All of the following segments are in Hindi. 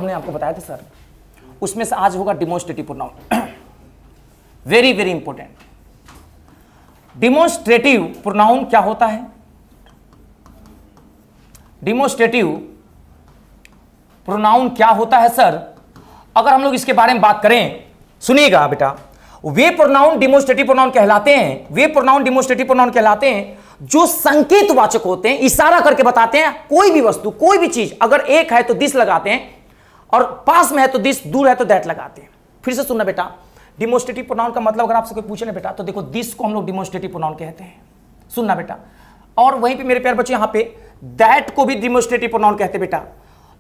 हमने आपको बताया था सर, उसमें से आज होगा demonstrative pronoun. Very very important. Demonstrative pronoun क्या होता है? डिमोन्स्ट्रेटिव प्रोनाउन क्या होता है सर? अगर हम लोग इसके बारे में बात करें, सुनिएगा बेटा, वे प्रोनाउन डिमोन्स्ट्रेटिव प्रोनाउन कहलाते हैं, वे प्रोनाउन डिमोन्स्ट्रेटिव प्रोनाउन कहलाते हैं जो संकेतवाचक होते हैं, इशारा करके बताते हैं। कोई भी वस्तु, कोई भी चीज, अगर एक है तो दिस लगाते हैं, और पास में है तो दिस, दूर है तो दैट लगाते हैं। फिर से सुनना बेटा, डिमोन्स्ट्रेटिव प्रोनाउन का मतलब अगर आपसे कोई पूछे ना बेटा, तो देखो दिस को हम लोग डिमोन्स्ट्रेटिव प्रोनाउन कहते हैं। सुनना बेटा, और वहीं पे मेरे प्यारे बच्चे यहां पे दैट को भी डिमोन्स्ट्रेटिव प्रोनाउन कहते हैं बेटा।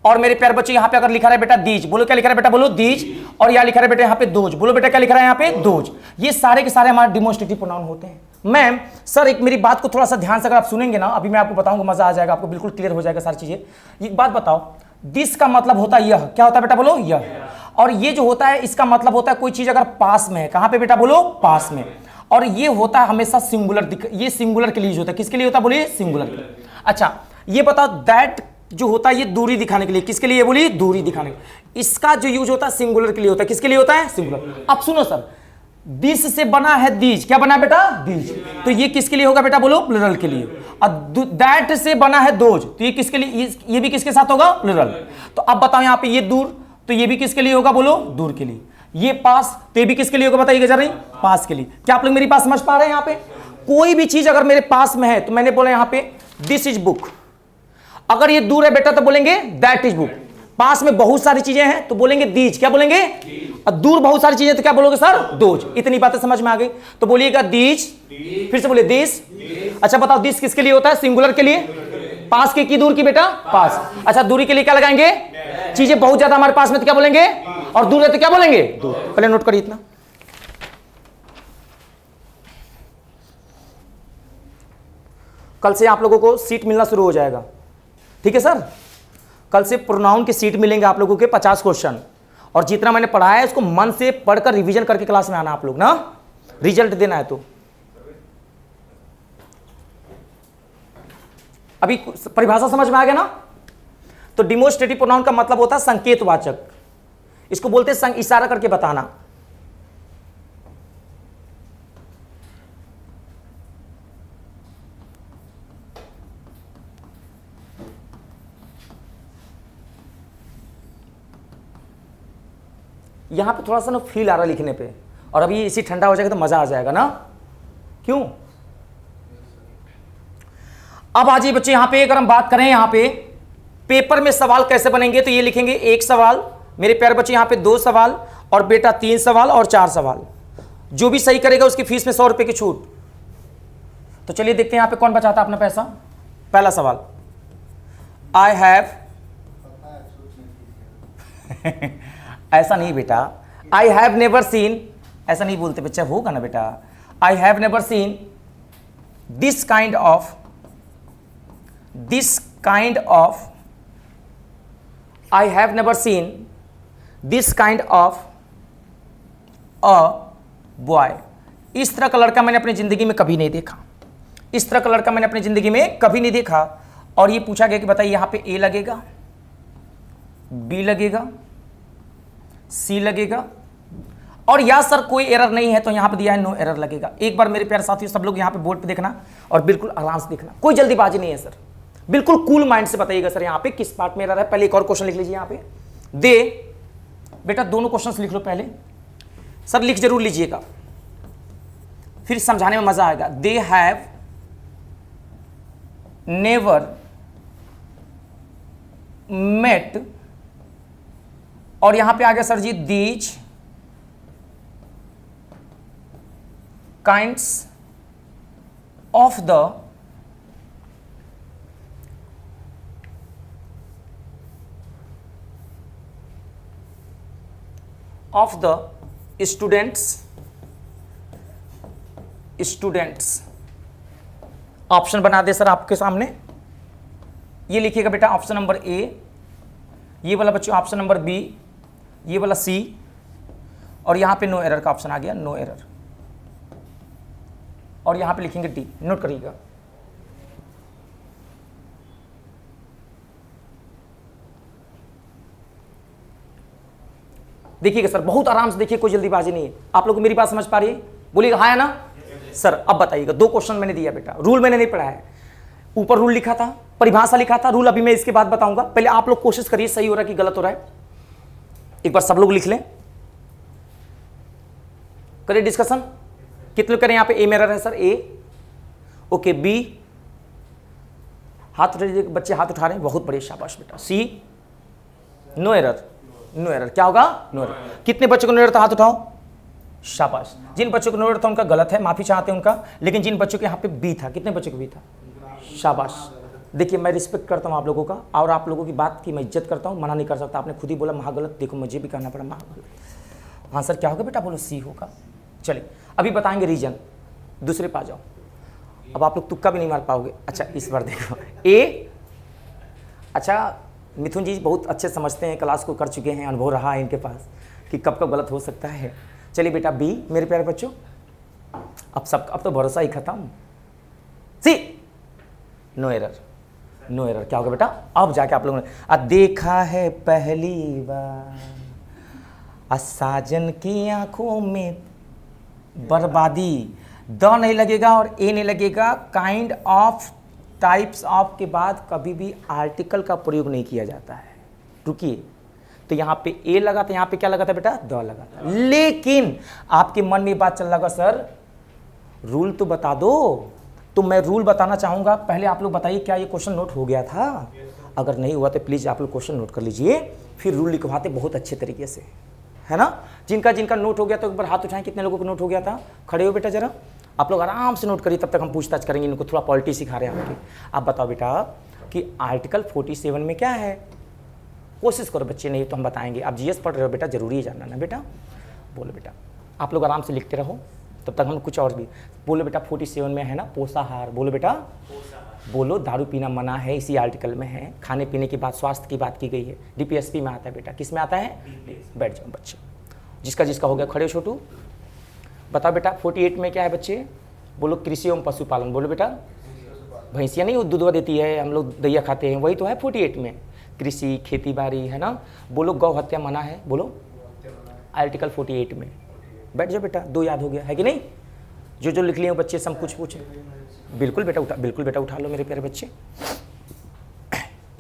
और मेरे प्यारे बच्चे यहां पे अगर लिखा रहा है बेटा दीज, बोलो क्या लिखा रहा है बेटा, बोलो दीज। और यहां लिखा रहा है बेटा यहां पे दोज, बोलो बेटा क्या लिखा रहा है यहां पे, दोज। ये सारे के सारे हमारे डिमोन्स्ट्रेटिव प्रोनाउन होते हैं। मैम सर एक मेरी बात को थोड़ा सा ध्यान से अगर आप सुनेंगे ना, अभी मैं आपको बताऊंगा, मजा आ जाएगा आपको, बिल्कुल क्लियर हो जाएगा सारी चीजें। एक बात बताओ, दिस का मतलब होता है यह, क्या होता है बेटा, बोलो यह। और ये जो होता है इसका मतलब होता है कोई चीज अगर पास में है, कहां पे बेटा, बोलो पास में। और ये होता है हमेशा सिंगुलर, ये सिंगुलर के लिए होता है। किसके लिए होता है, बोलिए सिंगुलर के लिए। अच्छा ये बताओ, दैट जो होता है ये दूरी दिखाने के लिए, किसके लिए, बोलिए दूरी दिखाने के लिए। इसका जो यूज होता है सिंगुलर के लिए होता है, किसके लिए होता है, सिंगुलर। अब सुनो सर, दिस से बना है दीज, क्या बना है बेटा, दीज, तो ये किसके लिए होगा बेटा, बोलो प्लुरल के लिए। और दैट से बना है दोज, तो ये किसके लिए, ये भी किसके साथ होगा, प्लुरल। तो अब बताओ यहां पे ये दूर, तो ये भी किसके लिए होगा, बोलो दूर के लिए। ये पास, तो ये भी किसके लिए होगा, बताइए जरा, पास के लिए। क्या आप लोग मेरी बात समझ पा रहे हैं? यहां पे कोई भी चीज अगर मेरे पास में है तो मैंने बोला यहां पे दिस इज बुक, अगर ये दूर है बेटा तो बोलेंगे दैट इज बुक। पास में बहुत सारी चीजें हैं तो बोलेंगे दीज, क्या बोलेंगे, और दूर बहुत सारी चीजें तो क्या बोलोगे सर, दोज। इतनी बातें समझ में आ गई तो बोलिएगा दीज, फिर से बोलिए दिस। अच्छा बताओ दिस किसके लिए होता है, सिंगुलर के लिए। पास की दूर की बेटा, पास। अच्छा दूरी के लिए क्या लगाएंगे, चीजें बहुत ज्यादा हमारे पास में तो क्या बोलेंगे, और दूर है तो क्या बोलेंगे, दूर। पहले नोट करिए इतना। कल से आप लोगों को सीट मिलना शुरू हो जाएगा, ठीक है सर। कल से प्रोनाउन की सीट मिलेंगे आप लोगों के 50 क्वेश्चन, और जितना मैंने पढ़ाया है उसको मन से पढ़कर रिवीजन करके क्लास में आना आप लोग ना, रिजल्ट देना है। तो अभी परिभाषा समझ में आ गया ना। तो डिमोन्स्ट्रेटिव प्रोनाउन का मतलब होता है संकेतवाचक, इसको बोलते हैं इशारा करके बताना। यहां पे थोड़ा सा ना फील आ रहा है लिखने पे, और अभी इसी ठंडा हो जाएगा तो मजा आ जाएगा ना, क्यों। अब आ जाइए बच्चे, यहां पे अगर हम बात करें, यहां पे पेपर में सवाल कैसे बनेंगे, तो ये लिखेंगे एक सवाल, मेरे प्यारे बच्चे यहां पे 2 सवाल, और बेटा 3 सवाल और 4 सवाल। जो भी सही करेगा उसकी फीस में 100 रुपए की छूट। तो चलिए देखते हैं यहां पे कौन बचाता अपना पैसा। पहला सवाल, आई हैव ऐसा नहीं बेटा, आई हैव नेवर सीन, ऐसा नहीं बोलते बच्चा, होगा ना बेटा। I have never seen this kind of, I have never seen this kind of a boy. इस तरह का लड़का मैंने अपनी जिंदगी में कभी नहीं देखा, इस तरह का लड़का मैंने अपनी जिंदगी में कभी नहीं देखा। और ये पूछा गया कि बताइए यहां पे ए लगेगा, बी लगेगा, सी लगेगा, और या सर कोई एरर नहीं है तो यहां पे दिया है नो एरर लगेगा। एक बार मेरे प्यारे साथियों सब लोग यहां पे बोर्ड पे देखना और बिल्कुल आराम से देखना, कोई जल्दीबाजी नहीं है सर, बिल्कुल कूल माइंड से बताइएगा सर यहां पे किस पार्ट में एरर है। पहले एक और क्वेश्चन लिख लीजिए यहां पे, दे बेटा दोनों क्वेश्चंस लिख लो पहले, सर लिख जरूर लीजिएगा, फिर समझाने में मजा आएगा। दे हैव नेवर मेट, और यहां पे आ गया sir ji these kinds of the students. Option बना दे सर आपके सामने, ये लिखिएगा बेटा ऑप्शन नंबर ए, ये वाला बच्चों ऑप्शन नंबर बी, ये वाला सी, और यहां पे नो एरर का ऑप्शन आ गया, नो एरर। और यहां पे लिखेंगे डी, नोट करिएगा। देखिएगा सर, बहुत आराम से देखिए, कोई जल्दीबाजी नहीं है। आप लोग मेरी बात समझ पा रही है? बोलिएगा हाँ या ना? सर अब बताइएगा, 2 क्वेश्चन मैंने दिया बेटा, रूल मैंने नहीं पढ़ा है, ऊपर रूल लिखा था, परिभाषा लिखा था, रूल अभी मैं इसके बाद बताऊंगा। पहले आप लोग कोशिश करिए सही हो रहा है कि गलत हो रहा है, एक बार सब लोग लिख लें, करिए डिस्कशन। कितने करें यहाँ पे? ए में एरर है सर, ए, ओके, बी, हाथ उठा लीजिए, बच्चे हाथ उठा रहे हैं, बहुत बढ़िया, शाबाश बेटा। See, no error, no error, क्या होगा? No error. कितने बच्चों को नो एरर था? हाथ उठाओ, शाबाश। जिन बच्चों को नो एरर था उनका गलत है, माफी चाहते हैं उनका, लेकिन जिन बच्चों के यहाँ पे बी था, कितने बच्चों को बी था? शाबाश। देखिए मैं रिस्पेक्ट करता हूँ आप लोगों का, और आप लोगों की बात की मैं इज्जत करता हूँ, मना नहीं कर सकता। आपने खुद ही बोला महागलत, देखो मुझे भी करना पड़ा महागलत। हाँ सर क्या होगा बेटा? बोलो सी होगा। चलिए अभी बताएंगे रीजन, दूसरे पे आ जाओ। अब आप लोग तुक्का भी नहीं मार पाओगे। अच्छा इस बार देखो, ए, अच्छा मिथुन जी बहुत अच्छे समझते हैं, क्लास को कर चुके हैं, अनुभव रहा है इनके पास कि कब कब गलत हो सकता है। चलिए बेटा बी, मेरे प्यारे बच्चों, अब तो भरोसा ही खत्म। सी, नो एरर, नो एरर, क्या होगा बेटा? अब जाके आप लोगों ने देखा है पहली बार साजन की आंखों में बर्बादी, द नहीं लगेगा और ए नहीं लगेगा। काइंड ऑफ, टाइप्स ऑफ के बाद कभी भी आर्टिकल का प्रयोग नहीं किया जाता है। रुकिए, तो यहाँ पे ए लगा था, यहाँ पे क्या लगा था बेटा? द लगा था। लेकिन आपके मन में बात चल रहा होगा सर रूल तो बता दो, तो मैं रूल बताना चाहूँगा। पहले आप लोग बताइए क्या ये क्वेश्चन नोट हो गया था? अगर नहीं हुआ तो प्लीज़ आप लोग क्वेश्चन नोट कर लीजिए, फिर रूल लिखवाते बहुत अच्छे तरीके से, है ना? जिनका जिनका नोट हो गया तो एक बार हाथ उठाएं, कितने लोगों को नोट हो गया था? खड़े हो बेटा जरा, आप लोग आराम से नोट करिए, तब तक हम पूछताछ करेंगे। इनको थोड़ा पॉलिटी सिखा रहे हैं आपके। आप बताओ बेटा कि आर्टिकल 47 में क्या है? कोशिश करो बच्चे, नहीं तो हम बताएंगे। आप जीएस पढ़ रहे हो बेटा, जरूरी है जानना ना बेटा। बोलो बेटा, आप लोग आराम से लिखते रहो, तब तक हम कुछ और भी। बोलो बेटा 47 में है ना पोषाहार, बोलो बेटा, बोलो दारू पीना मना है, इसी आर्टिकल में है। खाने पीने की बात, स्वास्थ्य की बात की गई है, डीपीएसपी में आता है बेटा। किस में आता है? बैठ जाओ बच्चे, जिसका जिसका हो गया खड़े। छोटू बताओ बेटा 48 में क्या है बच्चे? बोलो कृषि एवं पशुपालन। बोलो बेटा, भैंसियाँ नहीं दूधवा देती है, हम लोग दैया खाते हैं, वही तो है 48 में। कृषि, खेती बाड़ी, है ना? बोलो गौ हत्या मना है, बोलो आर्टिकल 48 में। बैठ जाओ बेटा, 2 याद हो गया है कि नहीं? जो जो लिख लिए बच्चे सब कुछ पूछे। बिल्कुल बेटा उठा, बिल्कुल बेटा उठा लो मेरे प्यारे बच्चे।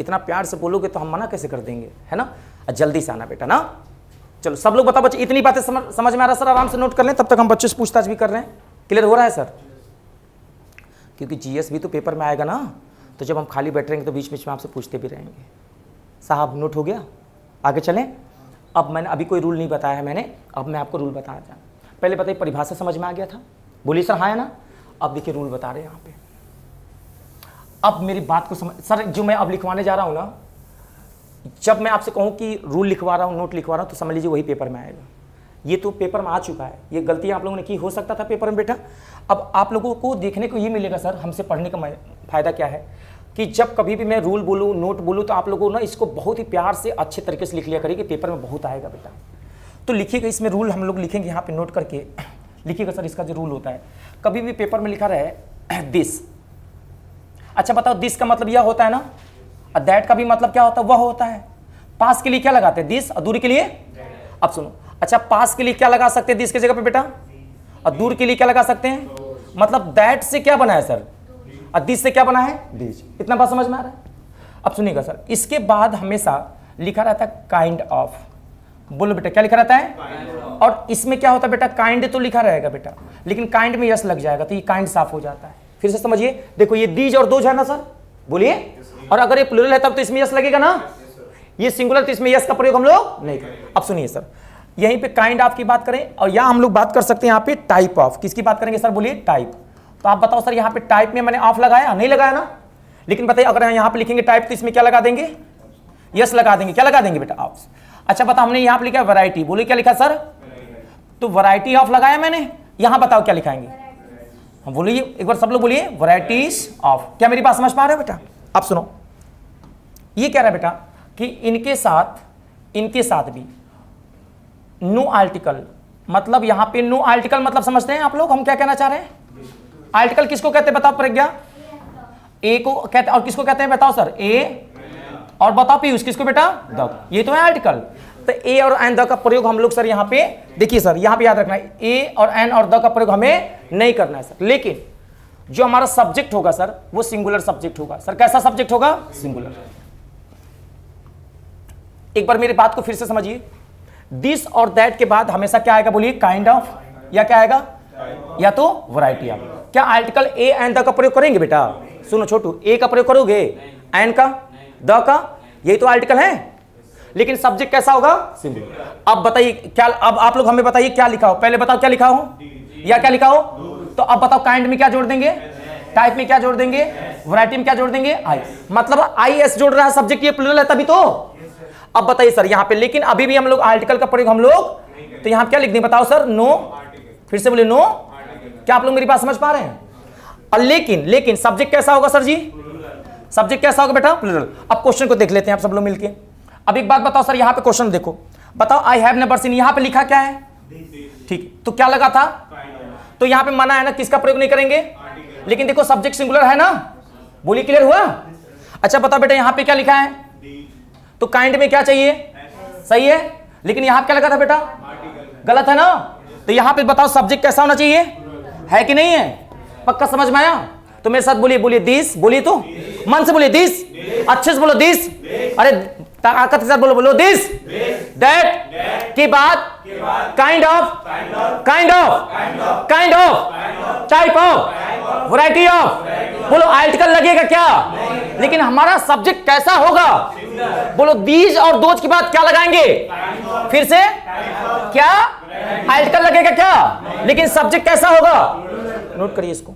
इतना प्यार से बोलोगे तो हम मना कैसे कर देंगे, है ना? जल्दी से आना बेटा ना। चलो सब लोग बताओ बच्चे, इतनी बातें समझ में आ रहा सर? आराम से नोट कर लें, तब तक हम बच्चे से पूछताछ भी कर रहे हैं। क्लियर हो रहा है सर? क्योंकि जीएस भी तो पेपर में आएगा ना, तो जब हम खाली बैठ रहेंगे तो बीच बीच में आपसे पूछते भी रहेंगे। साहब नोट हो गया? आगे चलें। अब मैंने अभी कोई रूल नहीं बताया है मैंने, अब मैं आपको रूल बताना चाहूँ। पहले बताइए परिभाषा समझ में आ गया था? बोलिए सर हाँ है ना? अब देखिए रूल बता रहे हैं यहाँ पे। अब मेरी बात को समझ सर, जो मैं अब लिखवाने जा रहा हूँ ना, जब मैं आपसे कहूँ कि रूल लिखवा रहा हूँ, नोट लिखवा रहा हूँ, तो समझ लीजिए वही पेपर में आएगा। ये तो पेपर में आ चुका है, ये गलतियाँ आप लोगों ने की, हो सकता था पेपर में बेटा। अब आप लोगों को देखने को ये मिलेगा सर, हमसे पढ़ने का फ़ायदा क्या है कि जब कभी भी मैं रूल बोलूँ, नोट बोलूँ, तो आप लोगों ना इसको बहुत ही प्यार से अच्छे तरीके से लिख लिया करिए, पेपर में बहुत आएगा बेटा। तो लिखिएगा, इसमें रूल हम लोग लिखेंगे यहाँ पे नोट करके लिखिएगा सर। इसका जो रूल होता है, कभी भी पेपर में लिखा रहे दिस। अच्छा बताओ, दिस का मतलब यह होता है ना, और दैट का भी मतलब क्या होता है? वह होता है। पास के लिए क्या लगाते हैं? दिस, और दूर के लिए? अब सुनो, अच्छा पास के लिए क्या लगा सकते हैं दिस की जगह पे बेटा? और दूर के लिए क्या लगा सकते हैं? मतलब दैट से क्या बना है सर? और दिस से क्या बना है? दिस। इतना बात समझ में आ रहा है? अब सुनिएगा सर, इसके बाद हमेशा लिखा रहता है काइंड ऑफ। बोलो बेटा क्या लिखा रहता है? और इसमें क्या होता है बेटा? काइंड तो लिखा रहेगा बेटा, लेकिन काइंड में यस लग जाएगा तो ये काइंड साफ हो जाता है। फिर से समझिए, देखो ये दीज और दोज है ना सर, बोलिए। और अगर ये प्लूरल है तब तो इसमें यस लगेगा ना, ये सिंगुलर तो इसमें यस का प्रयोग हम लोग नहीं करें। अब सुनिए सर, यहीं पे काइंड ऑफ की बात करें, और यहाँ हम लोग बात कर सकते हैं यहाँ पे टाइप ऑफ। किसकी बात करेंगे सर? बोलिए टाइप। तो आप बताओ सर, यहाँ पे टाइप में मैंने ऑफ लगाया नहीं लगाया ना? लेकिन बताइए अगर यहाँ पे लिखेंगे टाइप तो इसमें क्या लगा देंगे? यस लगा देंगे। क्या लगा देंगे बेटा? ऑफ। अच्छा बताओ, हमने यहाँ पे लिखा वैरायटी, बोलिए क्या लिखा सर? तो वैरायटी ऑफ लगाया मैंने, यहाँ बताओ क्या लिखाएंगे? हम बोलिए एक बार सब लोग बोलिए, वैरायटीज ऑफ। क्या मेरी बात समझ पा रहे हो बेटा? अब सुनो, ये कह रहा है बेटा कि इनके साथ भी नो आर्टिकल, मतलब यहां पे नो आर्टिकल मतलब समझते हैं आप लोग हम क्या कहना चाह रहे हैं? आर्टिकल किसको कहते हैं बताओ प्रज्ञा? ए को कहते हैं, और किसको कहते हैं बताओ सर? ए। और बताओ पीयूष किसको बेटा? द। ये तो है आर्टिकल। तो ए और एन द का प्रयोग हम लोग सर यहाँ पे देखिए सर, यहाँ पे याद रखना है ए और एन और द का प्रयोग हमें नहीं करना है सर। लेकिन जो हमारा सब्जेक्ट होगा सर वो सिंगुलर सब्जेक्ट होगा। सर कैसा सब्जेक्ट होगा? सिंगुलर। एक बार मेरी बात को फिर से समझिए, दिस और दैट के बाद हमेशा क्या आएगा बोलिए? काइंड ऑफ, या क्या आएगा? या तो वैरायटी ऑफ। क्या आर्टिकल ए एंड द का प्रयोग करेंगे बेटा? सुनो छोटू, ए का प्रयोग करोगे, एंड का, द का, यही तो आर्टिकल है। लेकिन सब्जेक्ट कैसा होगा? सिंगुलर। अब बताइए क्या, अब आप लोग हमें बताइए क्या लिखा हो, पहले बताओ क्या लिखा हो या क्या लिखा हो। तो अब बताओ काइंड में क्या जोड़ देंगे? टाइप में क्या जोड़ देंगे? वैरायटी में क्या जोड़ देंगे? आई। मतलब आई एस जोड़ रहा है, सब्जेक्ट ये प्लूरल है तभी तो। अब बताइए सर यहाँ पे, लेकिन अभी भी हम लोग आर्टिकल का प्रयोग हम लोग, तो यहाँ क्या लिख दें बताओ सर? नो। फिर से बोले नो। क्या आप लोग मेरी बात समझ पा रहे हैं? और लेकिन सब्जेक्ट कैसा होगा सर जी? सब्जेक्ट कैसा होगा बेटा? प्लूरल। अब क्वेश्चन को देख लेते हैं आप सब लोग मिलके। अब एक बात बताओ सर, यहाँ पे क्वेश्चन देखो, बताओ आई हैव नेवर सीन, यहाँ पे लिखा क्या है? ठीक, तो क्या लगा था? तो यहाँ पे मना है ना, किसका प्रयोग नहीं करेंगे? लेकिन देखो सब्जेक्ट सिंगुलर है ना, बोलिए क्लियर हुआ? अच्छा बताओ बेटा यहाँ पे क्या लिखा है? तो काइंड में क्या चाहिए? सही है, लेकिन यहाँ पे क्या लगा था बेटा? गलत है ना। तो यहाँ पे बताओ सब्जेक्ट कैसा होना चाहिए? है कि नहीं है? पक्का समझ में आया? तो मेरे साथ बोलिए, बोलिए दिस, बोलिए तो मन से बोलिए दिस, अच्छे से बोलो दिस, अरे ताकत के साथ बोलो, बोलो दिस दैट के बाद kind of, kind of, kind of, type of, variety of. बोलो आर्टिकल लगेगा क्या? लेकिन हमारा सब्जेक्ट कैसा होगा? बोलो दीज और दोज के बाद क्या लगाएंगे? फिर से क्या? आर्टिकल लगेगा क्या? लेकिन सब्जेक्ट कैसा होगा? नोट करिए इसको।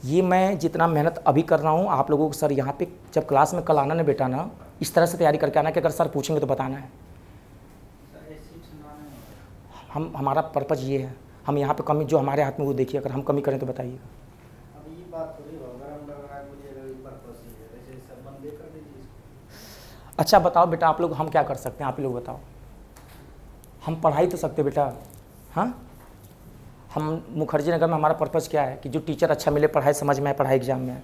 ये मैं जितना मेहनत अभी कर रहा हूँ आप लोगों को सर, यहाँ पे जब क्लास में कल आना ना बेटा ना, इस तरह से तैयारी करके आना कि अगर सर पूछेंगे तो बताना है। हमारा पर्पज ये है, हम यहाँ पे कमी जो हमारे हाथ में वो देखिए, अगर हम कमी करें तो बताइएगा। अच्छा बताओ बेटा आप लोग, हम क्या कर सकते हैं? आप ही लोग बताओ। हम पढ़ाई तो सकते बेटा, हाँ। हम मुखर्जी नगर में हमारा पर्पज़ क्या है कि जो टीचर अच्छा मिले, पढ़ाई समझ में आए, पढ़ाई एग्जाम में आए।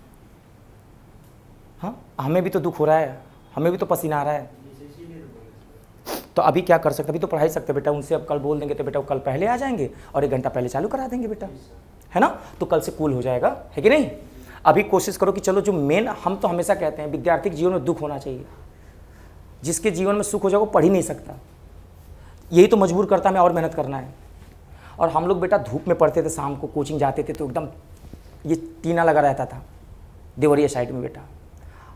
हाँ, हमें भी तो दुख हो रहा है, हमें भी तो पसीना आ रहा है। तो अभी क्या कर सकते? अभी तो पढ़ाई सकते बेटा। उनसे अब कल बोल देंगे तो बेटा वो कल पहले आ जाएंगे और 1 घंटा पहले चालू करा देंगे बेटा, है ना। तो कल से कूल हो जाएगा, है कि नहीं। अभी कोशिश करो कि चलो जो मेन, हम तो हमेशा कहते हैं विद्यार्थी के जीवन में दुख होना चाहिए। जिसके जीवन में सुख हो जाए वो पढ़ ही नहीं सकता, यही तो मजबूर करता है हमें और मेहनत करना है। और हम लोग बेटा धूप में पढ़ते थे, शाम को कोचिंग जाते थे तो एकदम ये टीना लगा रहता था देवरिया साइड में बेटा।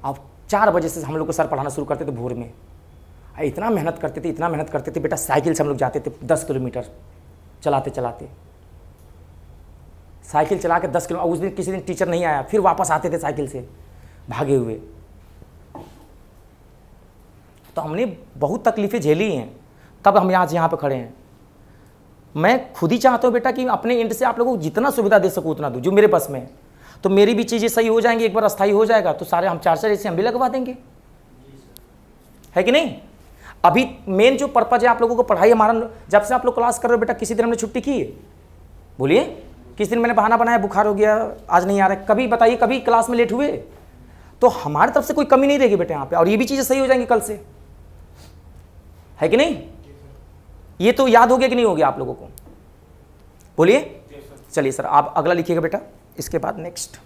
अब 4 बजे से हम लोग को सर पढ़ाना शुरू करते थे भोर में। इतना मेहनत करते थे, इतना मेहनत करते थे बेटा। साइकिल से हम लोग जाते थे 10 किलोमीटर चलाते चलाते, साइकिल चला के 10 किलोमीटर। उस दिन किसी दिन टीचर नहीं आया, फिर वापस आते थे साइकिल से भागे हुए। तो हमने बहुत तकलीफ़ें झेली हैं, तब हम यहाँ पे खड़े हैं। मैं खुद ही चाहता हूँ बेटा कि अपने एंड से आप लोगों को जितना सुविधा दे सकूँ उतना दूँ, जो मेरे पास में है। तो मेरी भी चीज़ें सही हो जाएंगी, एक बार अस्थायी हो जाएगा तो सारे हम 4 ऐसे हम भी लगवा देंगे, है कि नहीं। अभी मेन जो पर्पज है आप लोगों को पढ़ाई, हमारा जब से आप लोग क्लास कर रहे हो बेटा, किसी दिन हमने छुट्टी की है? बोलिए, किस दिन मैंने बहाना बनाया बुखार हो गया आज नहीं आ रहा है? कभी बताइए, कभी क्लास में लेट हुए? तो हमारी तरफ से कोई कमी नहीं रहेगी बेटा यहाँ पे, और ये भी चीज़ें सही हो जाएंगी कल से, है कि नहीं। ये तो याद हो गया कि नहीं हो गया आप लोगों को? बोलिए। चलिए सर आप अगला लिखिएगा बेटा, इसके बाद नेक्स्ट।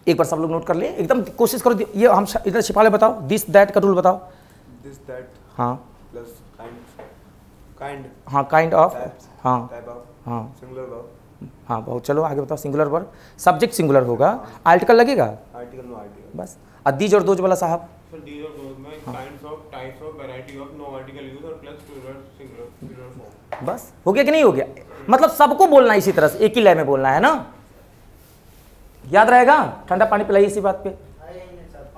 एक बार सब लोग नोट कर ले, एकदम कोशिश करो। ये हम इधर छिपा ले, बताओ दिस दैट का रूल बताओ। दिस दैट, हाँ प्लस काइंड, हाँ काइंड ऑफ, हाँ टाइप ऑफ, हाँ सिंगुलर वर्ब, हाँ बहुत। चलो आगे बताओ। सिंगुलर वर्ब, सब्जेक्ट सिंगुलर होगा, आर्टिकल लगेगा आर्टिकल, नो आर्टिकल। बस। दीज और दोज वाला साहब, सर दीज और दोज में kinds of, types of, variety of, no article use और प्लस प्लूरल सिंगुलर फॉर्म। बस हो गया कि नहीं हो गया? मतलब सबको बोलना है इसी तरह से, एक ही लय में बोलना है ना। याद रहेगा? ठंडा पानी पिलाइए इसी बात पे,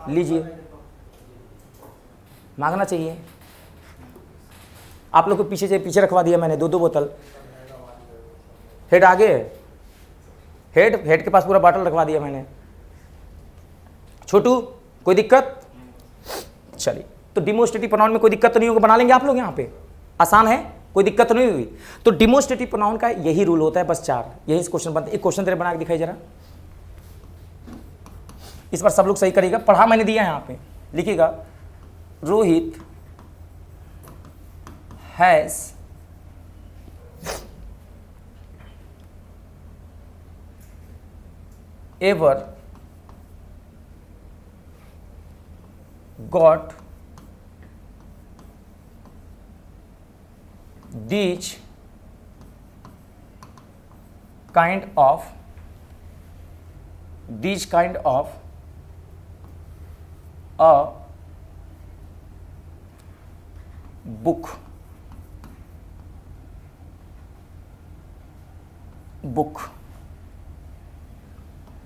लीजिए, मांगना चाहिए। आप लोग को पीछे रखवा दिया मैंने 2-2 बोतल। हेड आगे, हेड के पास पूरा बॉटल रखवा दिया मैंने। छोटू कोई दिक्कत? चलिए, तो डिमोस्ट्रेटिव प्रोनाउन में कोई दिक्कत तो नहीं होगा, बना लेंगे आप लोग यहाँ पे, आसान है, कोई दिक्कत तो नहीं हुई। तो डिमोस्ट्रेटिव प्रोनाउन का यही रूल होता है, बस 4, यही इस क्वेश्चन बनता है। एक क्वेश्चन तेरे बना के दिखाई जरा, इस बार सब लोग सही करिएगा। पढ़ा मैंने दिया यहाँ पे, लिखिएगा Rohit has ever got these kind of a book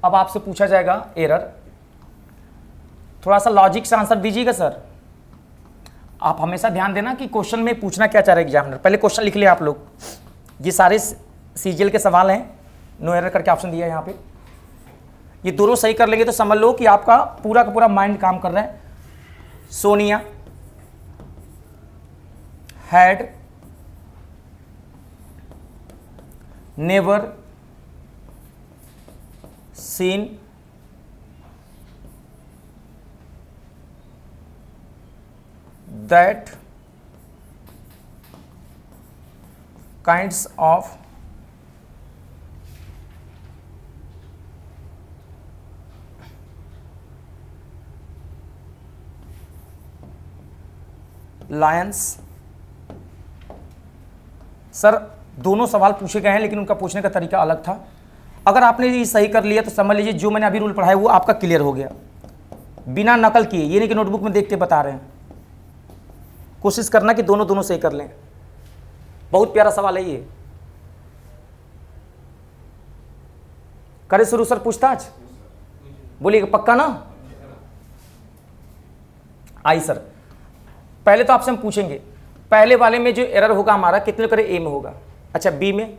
अब आपसे पूछा जाएगा एरर, थोड़ा सा लॉजिक से आंसर दीजिएगा सर। आप हमेशा ध्यान देना कि क्वेश्चन में पूछना क्या चाह रहा है एग्जामिनर। पहले क्वेश्चन लिख लिया आप लोग, ये सारे सीजीएल के सवाल हैं, नो एरर करके ऑप्शन दिया है यहाँ पे। ये दोनों सही कर लेंगे तो समझ लो कि आपका पूरा का पूरा माइंड काम कर रहा है। Sonia had never seen that kinds of lions। Sir दोनों सवाल पूछे गए हैं लेकिन उनका पूछने का तरीका अलग था। अगर आपने ये सही कर लिया तो समझ लीजिए जो मैंने अभी रूल पढ़ाया वो आपका क्लियर हो गया, बिना नकल किए। ये नहीं कि नोटबुक में देख के बता रहे हैं। कोशिश करना कि दोनों दोनों सही कर लें। बहुत प्यारा सवाल है ये। करे शुरू सर पूछताछ, बोलिएगा पक्का ना? आई सर, पहले तो आपसे हम पूछेंगे, पहले वाले में जो एरर होगा हमारा कितने करे ए में होगा? अच्छा बी में,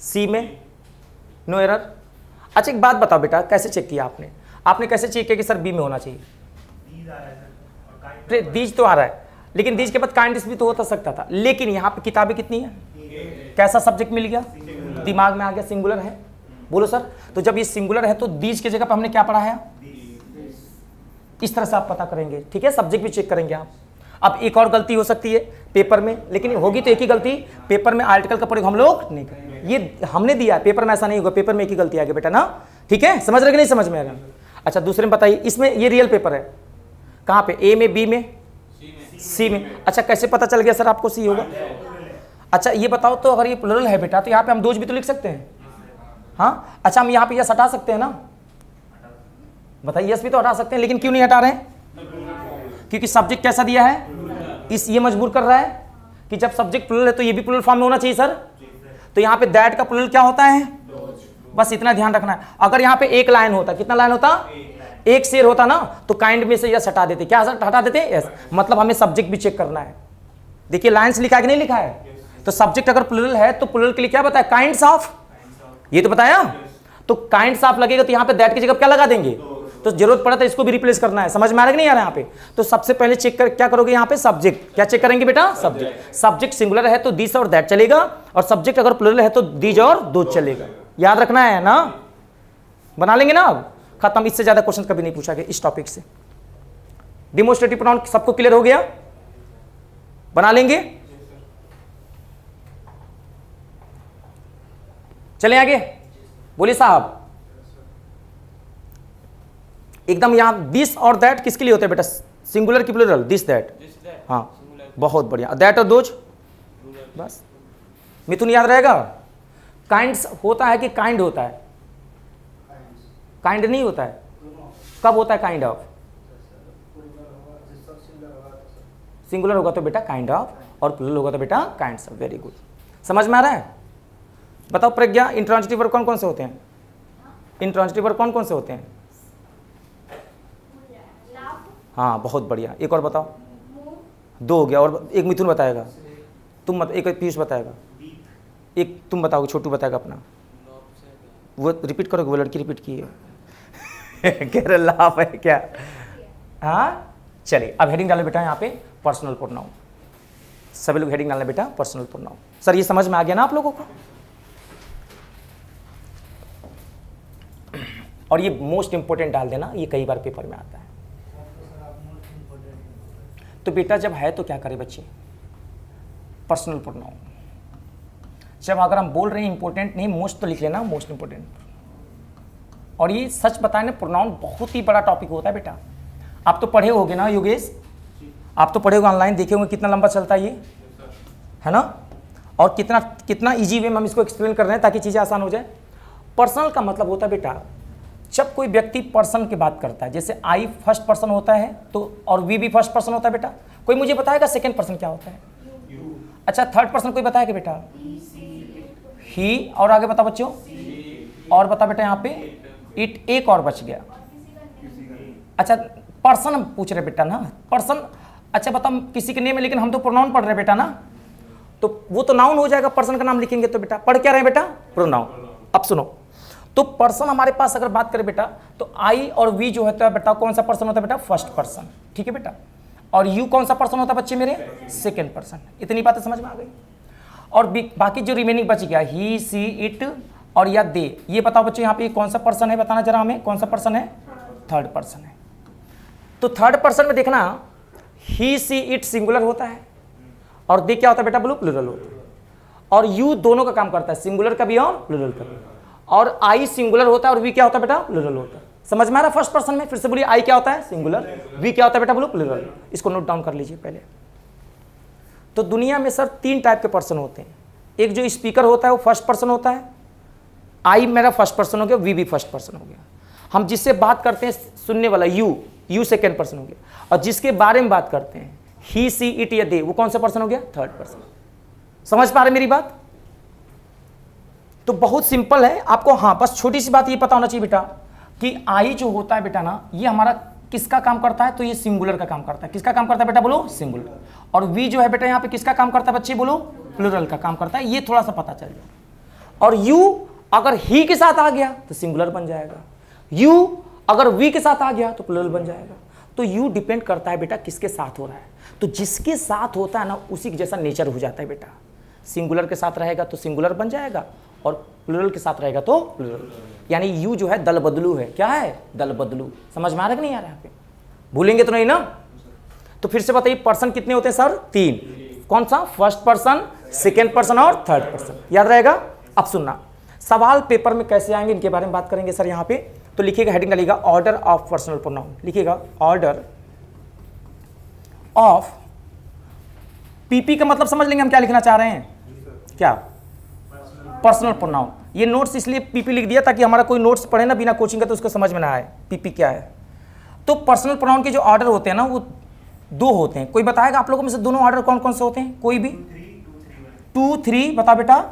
सी में नो एरर। अच्छा एक बात बताओ बेटा, कैसे चेक किया आपने? आपने कैसे चेक किया कि सर बी में होना चाहिए? दीज तो आ रहा है लेकिन दीज के बाद काइंड भी तो हो सकता था, लेकिन यहाँ पे किताबें कितनी है? कैसा सब्जेक्ट मिल गया? दिमाग में आ गया सिंगुलर है। बोलो सर, तो जब ये सिंगुलर है तो दीज की जगह पर हमने क्या पढ़ा है? इस तरह से आप पता करेंगे, ठीक है? सब्जेक्ट भी चेक करेंगे आप। अब एक और गलती हो सकती है पेपर में, लेकिन होगी तो एक ही गलती। पेपर में आर्टिकल का प्रयोग हम लोग नहीं करेंगे, ये हमने दिया है, पेपर में ऐसा नहीं होगा। पेपर में एक ही गलती आ गई बेटा ना, ठीक है? समझ रहे कि नहीं समझ में आ रहा? अच्छा दूसरे में बताइए, इसमें ये रियल पेपर है, कहाँ पे? ए में, बी में, सी में। अच्छा कैसे पता चल गया सर आपको सी होगा? अच्छा ये बताओ तो, अगर ये प्लुरल है बेटा तो यहाँ पे हम दोज भी तो लिख सकते हैं, हाँ? अच्छा हम यहाँ पे यस हटा सकते हैं ना? बताइए, यस भी तो हटा सकते हैं, लेकिन क्यों नहीं हटा रहे हैं? क्योंकि सब्जेक्ट कैसा दिया है, ये मजबूर कर रहा है कि जब सब्जेक्ट प्लुरल है तो ये भी प्लुरल फॉर्म में होना चाहिए सर। तो यहाँ पे दैट का प्लुरल क्या होता है? बस इतना ध्यान रखना है। अगर यहाँ पे एक लाइन होता, कितना लाइन होता? एक शेर होता ना, तो काइंड में से यस हटा देते। क्या हटा देते? यस। मतलब हमें सब्जेक्ट भी चेक करना है। देखिए लाइन्स लिखा है कि नहीं लिखा है? तो सब्जेक्ट अगर प्लुरल है तो प्लुरल के लिए क्या बताया? काइंड्स ऑफ, ये तो बताया। तो काइंड्स ऑफ लगेगा तो यहाँ पे दैट की जगह क्या लगा देंगे? तो जरूरत पड़ा तो इसको भी रिप्लेस करना है। समझ में आ रहा है कि नहीं आ रहा है यहाँ पे? तो सबसे पहले चेक कर, क्या करोगे यहाँ पे? सब्जेक्ट। क्या चेक करेंगे बेटा? सब्जेक्ट। सब्जेक्ट सिंगुलर है तो दिस और दैट चलेगा, और सब्जेक्ट अगर प्लुरल है तो दीज और दोज चलेगा। याद रखना है ना? बना लेंगे ना? अब खत्म, इससे ज्यादा क्वेश्चन कभी नहीं पूछा गया इस टॉपिक से। डिमोस्ट्रेटिव प्रोनाउन सबको क्लियर हो गया? बना लेंगे? चले आगे, बोलिए साहब। एकदम यहां दिस और दैट किसके लिए होते हैं बेटा? सिंगुलर की प्लुरल? दिस दैट, हाँ बहुत बढ़िया। दैट और दोज, बस मिथुन याद रहेगा। काइंड्स होता है कि काइंड होता है? काइंड नहीं होता है। कब होता है काइंड ऑफ? सिंगुलर होगा तो बेटा काइंड ऑफ, और प्लुरल होगा तो बेटा काइंड्स ऑफ। वेरी गुड, समझ में आ रहा है? बताओ प्रज्ञा, इंट्रांजिटिव वर्ब कौन कौन से होते हैं? इंट्रांजिटिव वर्ब कौन कौन से होते हैं? हाँ बहुत बढ़िया। एक और बताओ। दो हो गया, और एक मिथुन बताएगा, तुम एक पीयूष बताएगा, एक तुम बताओगे, छोटू बताएगा अपना। वो रिपीट करोगे? वो लड़की रिपीट की है कह रहे लाभ है क्या? हाँ चलिए, अब हेडिंग डाले बेटा यहाँ पे पर्सनल प्रोनाउन। सभी लोग हेडिंग डालना बेटा पर्सनल प्रोनाउन। सर ये समझ में आ गया ना आप लोगों को? और ये मोस्ट इंपोर्टेंट डाल देना, ये कई बार पेपर में आता है। तो बेटा जब है तो क्या करें बच्चे, पर्सनल प्रोनाउन। जब अगर हम बोल रहे हैं इंपॉर्टेंट नहीं, मोस्ट तो लिख लेना, मोस्ट इंपॉर्टेंट। और ये सच बताए ना, प्रोनाउन बहुत ही बड़ा टॉपिक होता है बेटा। आप तो पढ़े होगे ना योगेश, आप तो पढ़े होगे, ऑनलाइन देखे होंगे कितना लंबा चलता है ये, है ना। और कितना कितना इजी वे में हम इसको एक्सप्लेन कर रहे हैं ताकि चीज़ें आसान हो जाए। पर्सनल का मतलब होता है बेटा, जब कोई व्यक्ति पर्सन की बात करता है, जैसे आई फर्स्ट पर्सन होता है तो, और वी भी फर्स्ट पर्सन होता है बेटा। कोई मुझे बताएगा सेकंड पर्सन क्या होता है? अच्छा, थर्ड पर्सन कोई बताएगा बेटा? ही। और आगे बता बच्चों, और बता बेटा यहाँ पे इट, एक और बच गया। अच्छा, पर्सन हम पूछ रहे बेटा ना, पर्सन। अच्छा बता किसी के नेम है, लेकिन हम तो प्रोनाउन पढ़ रहे बेटा ना, तो वो तो नाउन हो जाएगा, पर्सन का नाम लिखेंगे तो बेटा पढ़ क्या रहे बेटा? प्रोनाउन। अब सुनो, तो पर्सन हमारे पास अगर बात करें बेटा, तो आई और वी जो होता है बेटा, कौन सा पर्सन होता है बेटा? फर्स्ट पर्सन, ठीक है बेटा। और यू कौन सा पर्सन होता है बच्चे मेरे? Second person. इतनी बातें समझ में आ गई। और बाकी जो रिमेनिंग बच गया, ही, सी, इट और या दे, ये बताओ बच्चे यहाँ पे कौन सा पर्सन है? बताना जरा हमें, कौन सा पर्सन है? थर्ड पर्सन है। तो थर्ड पर्सन में देखना, ही, सी, इट सिंगुलर होता है, और दे क्या होता है बेटा? बोलो, प्लूरल होता है। और यू दोनों का काम करता है, सिंगुलर का भी और प्लूरल का भी। और आई सिंगुलर होता है, और वी क्या होता है बेटा? प्लूरल होता है। समझ में आ रहा है? फर्स्ट पर्सन में फिर से बोलिए, आई क्या होता है? सिंगुलर। वी क्या होता है बेटा? बोलो, प्लूरल। इसको नोट डाउन कर लीजिए पहले। तो दुनिया में सर 3 टाइप के पर्सन होते हैं। एक जो स्पीकर होता है वो फर्स्ट पर्सन होता है, आई मेरा फर्स्ट पर्सन हो गया, वी भी फर्स्ट पर्सन हो गया। हम जिससे बात करते हैं सुनने वाला, यू सेकेंड पर्सन हो गया। और जिसके बारे में बात करते हैं, ही, सी, इट या दे, वो कौन सा पर्सन हो गया? Third person. समझ पा रहे मेरी बात? तो बहुत सिंपल है आपको। हाँ, बस छोटी सी बात ये पता होना चाहिए बेटा कि आई जो होता है बेटा ना, ये हमारा किसका काम करता है? तो ये सिंगुलर का काम करता है। किसका काम करता है बेटा? बोलो, सिंगुलर। और वी जो है बेटा यहाँ पे किसका काम करता है बच्चे? बोलो, प्लूरल का काम करता है। ये थोड़ा सा पता चल जाए। और यू अगर ही के साथ आ गया तो सिंगुलर बन जाएगा, यू अगर वी के साथ आ गया तो प्लूरल बन जाएगा। तो यू डिपेंड करता है बेटा किसके साथ हो रहा है। तो जिसके साथ होता है ना, उसी के जैसा नेचर हो जाता है बेटा। सिंगुलर के साथ रहेगा तो सिंगुलर बन जाएगा, और प्लूरल के साथ रहेगा तो प्लूरल। यानी यू जो है दल बदलू है। क्या है? दल बदलू। समझ में आ रहा है कि नहीं आ रहा है? यहाँ पे भूलेंगे तो नहीं ना? तो फिर से बताइए, पर्सन कितने होते हैं सर? 3। कौन सा? फर्स्ट पर्सन, सेकेंड पर्सन और थर्ड पर्सन। याद रहेगा? अब सुनना, सवाल पेपर में कैसे आएंगे इनके बारे में बात करेंगे सर। यहाँ पे तो लिखिएगा, हेडिंग डालिएगा, ऑर्डर ऑफ पर्सनल प्रोनाउन। लिखिएगा, ऑर्डर ऑफ। पीपी का मतलब समझ लेंगे हम क्या लिखना चाह रहे हैं? क्या? Personal pronoun. ये नोट्स इसलिए पीपी लिख दिया ताकि हमारा कोई नोट्स पढ़े ना बिना कोचिंग का तो उसको समझ में ना आए पीपी क्या है। तो पर्सनल प्रोनाउन के जो ऑर्डर होते हैं ना, वो 2 होते हैं। कोई बताएगा आप लोगों में से दोनों ऑर्डर कौन कौन से होते हैं? कोई भी? 2, 3 बता बेटा।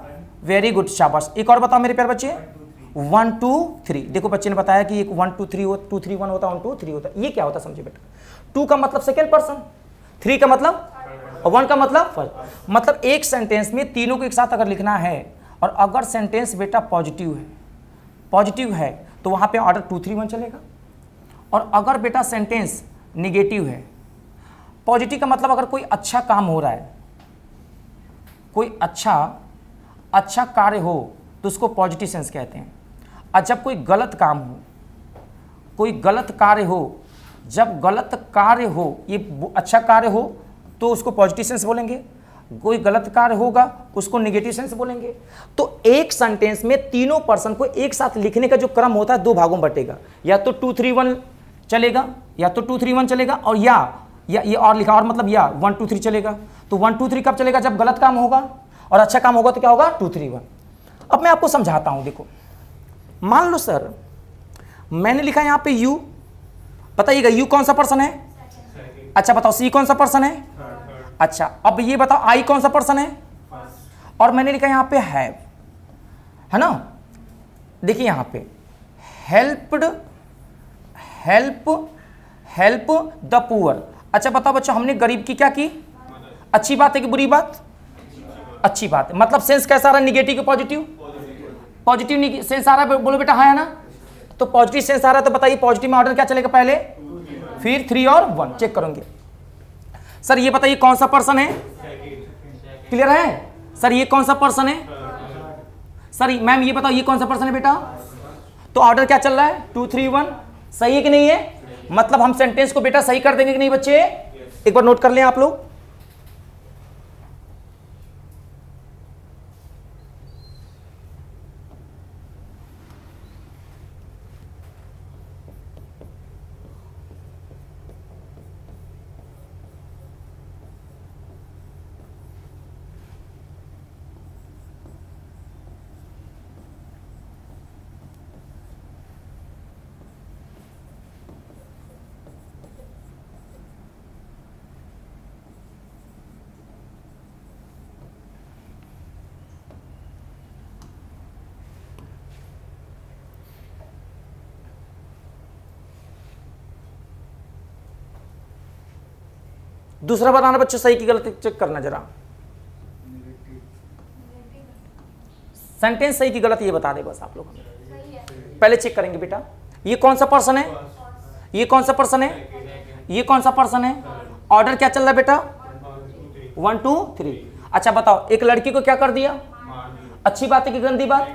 वेरी गुड, शाबाश। एक और बताओ मेरे प्यारे बच्चे। 1, 2, 3। देखो बच्चे ने बताया कि एक 1, 2, 3 हो, 2, 3, 1 होता है, 1, 2, 3 होता है। ये क्या होता है समझे बेटा? 2 का मतलब सेकेंड पर्सन, 3 का मतलब, और 1 का मतलब फर्स्ट। मतलब एक सेंटेंस में तीनों को एक साथ अगर लिखना है, और अगर सेंटेंस बेटा पॉजिटिव है तो वहां पे ऑर्डर 2, 3, 1 चलेगा। और अगर बेटा सेंटेंस निगेटिव है, पॉजिटिव का मतलब अगर कोई अच्छा काम हो रहा है, कोई अच्छा कार्य हो तो उसको पॉजिटिव सेंस कहते हैं। और जब कोई गलत काम हो, कोई गलत कार्य हो, जब गलत कार्य हो, ये अच्छा कार्य हो तो उसको पॉजिटिव सेंस बोलेंगे, कोई गलत कार्य होगा उसको नेगेटिव सेंस बोलेंगे। तो एक सेंटेंस में तीनों पर्सन को एक साथ लिखने का जो क्रम होता है 2 भागों में बटेगा। या तो 2, 3, 1 चलेगा, या तो 2, 3, 1 चलेगा, और या ये और लिखा, और मतलब या 1, 2, 3 चलेगा। तो 1, 2, 3 कब चलेगा? जब गलत काम होगा, और अच्छा काम होगा तो क्या होगा? 2, 3, 1। अब मैं आपको समझाता हूं। देखो, मान लो सर मैंने लिखा यहां पे यू, बताइएगा यू कौन सा पर्सन है? अच्छा बताओ, सी कौन सा पर्सन है? अच्छा, अब ये बताओ आई कौन सा पर्सन है? और मैंने लिखा यहां पे है ना। देखिए यहां पे हेल्प द पुअर। अच्छा बताओ बच्चों, हमने गरीब की क्या की? अच्छी बात है कि बुरी बात? अच्छी बात है। मतलब सेंस कैसा रहा? निगेटिव कि पॉजिटिव? पॉजिटिव सेंस आ रहा है, बोलो बेटा हाँ है ना। तो पॉजिटिव सेंस आ रहा है तो बताइए पॉजिटिव में ऑर्डर क्या चलेगा? पहले, फिर 3 और 1 चेक करेंगे। सर ये बताइए कौन सा पर्सन है? क्लियर है सर? ये कौन सा पर्सन है? सर मैम ये बताओ ये कौन सा पर्सन है बेटा? तो ऑर्डर क्या चल रहा है? 2, 3, 1। सही है कि नहीं है? मतलब हम सेंटेंस को बेटा सही कर देंगे कि नहीं बच्चे? एक बार नोट कर लें आप लोग। दूसरा बताना बच्चों, सही की गलती चेक करना जरा। सेंटेंस सही की गलत ये बता दे बस आप लोग। पहले चेक करेंगे बेटा, ये कौन सा पर्सन है, ये कौन सा पर्सन है, ये कौन सा पर्सन है। ऑर्डर क्या चल रहा है बेटा, 1 2 3। अच्छा बताओ, एक लड़की को क्या कर दिया, अच्छी बात है कि गंदी बात,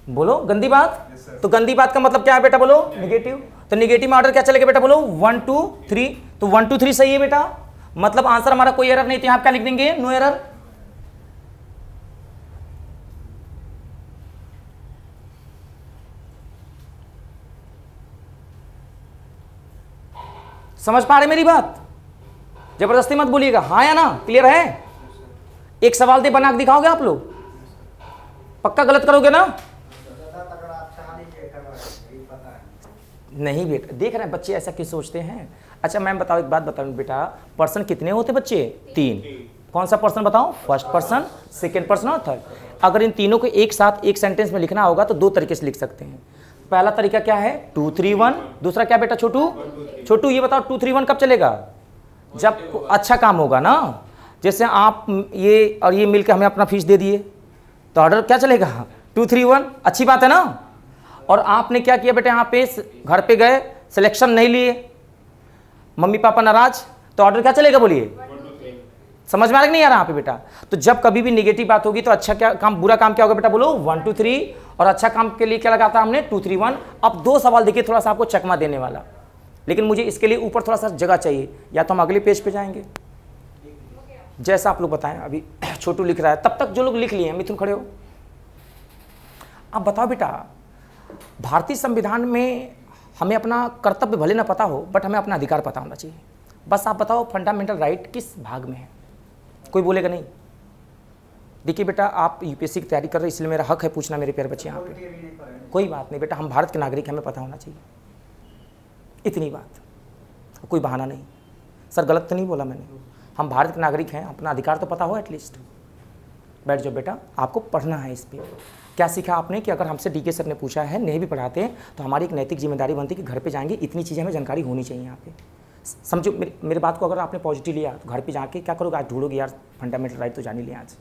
बोलो गंदी बात। तो गंदी बात का मतलब क्या है बेटा, बोलो निगेटिव। तो निगेटिव में ऑर्डर क्या चलेगा बेटा, बोलो 1 2 3। तो 1 2 3 सही है बेटा, मतलब आंसर हमारा कोई एरर नहीं। तो यहां क्या लिख देंगे, नो एरर। समझ पा रहे मेरी बात, जबरदस्ती मत बोलिएगा, हाँ या ना, क्लियर है। एक सवाल दे बना के दिखाओगे आप लोग, पक्का गलत करोगे ना। नहीं बेटा, देख रहे हैं बच्चे ऐसा क्यों सोचते हैं। अच्छा मैम बताओ, एक बात बताओ बेटा, पर्सन कितने होते बच्चे, 3। कौन सा पर्सन बताओ, फर्स्ट पर्सन, सेकंड पर्सन और थर्ड। अगर इन तीनों को एक साथ एक सेंटेंस में लिखना होगा तो 2 तरीके से लिख सकते हैं। पहला तरीका क्या है, 2 3 1। दूसरा क्या बेटा छोटू ये बताओ 2 3 1 कब चलेगा, जब अच्छा काम होगा ना। जैसे आप ये और ये मिलकर हमें अपना फीस दे दिए तो ऑर्डर क्या चलेगा, 2 3 1, अच्छी बात है ना। और आपने क्या किया बेटा, यहाँ पे घर पे गए, सिलेक्शन नहीं लिए, मम्मी पापा नाराज, तो ऑर्डर क्या चलेगा बोलिए। समझ में आ रहा नहीं आ रहा यहाँ पे बेटा। तो जब कभी भी निगेटिव बात होगी तो अच्छा क्या काम, बुरा काम क्या होगा बेटा, बोलो 1 2 3। और अच्छा काम के लिए क्या लगाता हमने, 2 3 1। अब 2 सवाल देखिए, थोड़ा सा आपको चकमा देने वाला, लेकिन मुझे इसके लिए ऊपर थोड़ा सा जगह चाहिए, या तो हम अगले पेज पे जाएंगे जैसा आप लोग बताएं। अभी छोटू लिख रहा है, तब तक जो लोग लिख लिए हैं, मिथुन खड़े हो। अब बताओ बेटा, भारतीय संविधान में हमें अपना कर्तव्य भले ना पता हो, बट हमें अपना अधिकार पता होना चाहिए। बस आप बताओ फंडामेंटल राइट किस भाग में है, कोई बोलेगा नहीं। देखिए बेटा, आप यूपीएससी की तैयारी कर रहे हैं, इसलिए मेरा हक है पूछना मेरे प्यारे बच्चे यहाँ पे। कोई बात नहीं बेटा, हम भारत के नागरिक, हमें पता होना चाहिए, इतनी बात, कोई बहाना नहीं। सर गलत तो नहीं बोला मैंने, हम भारत के नागरिक हैं, अपना अधिकार तो पता हो एटलीस्ट। बैठ जाओ बेटा, आपको पढ़ना है इस पर। क्या सीखा आपने कि अगर हमसे डीके सर ने पूछा है, नहीं भी पढ़ाते हैं, तो हमारी एक नैतिक जिम्मेदारी बनती है कि घर पे जाएंगे, इतनी चीज़ें हमें जानकारी होनी चाहिए यहाँ पे। समझो मेरे बात को, अगर आपने पॉजिटिव लिया तो घर पे जाके क्या करोगे, आज ढूंढोगे यार फंडामेंटल राइट तो जान ही लिया आज।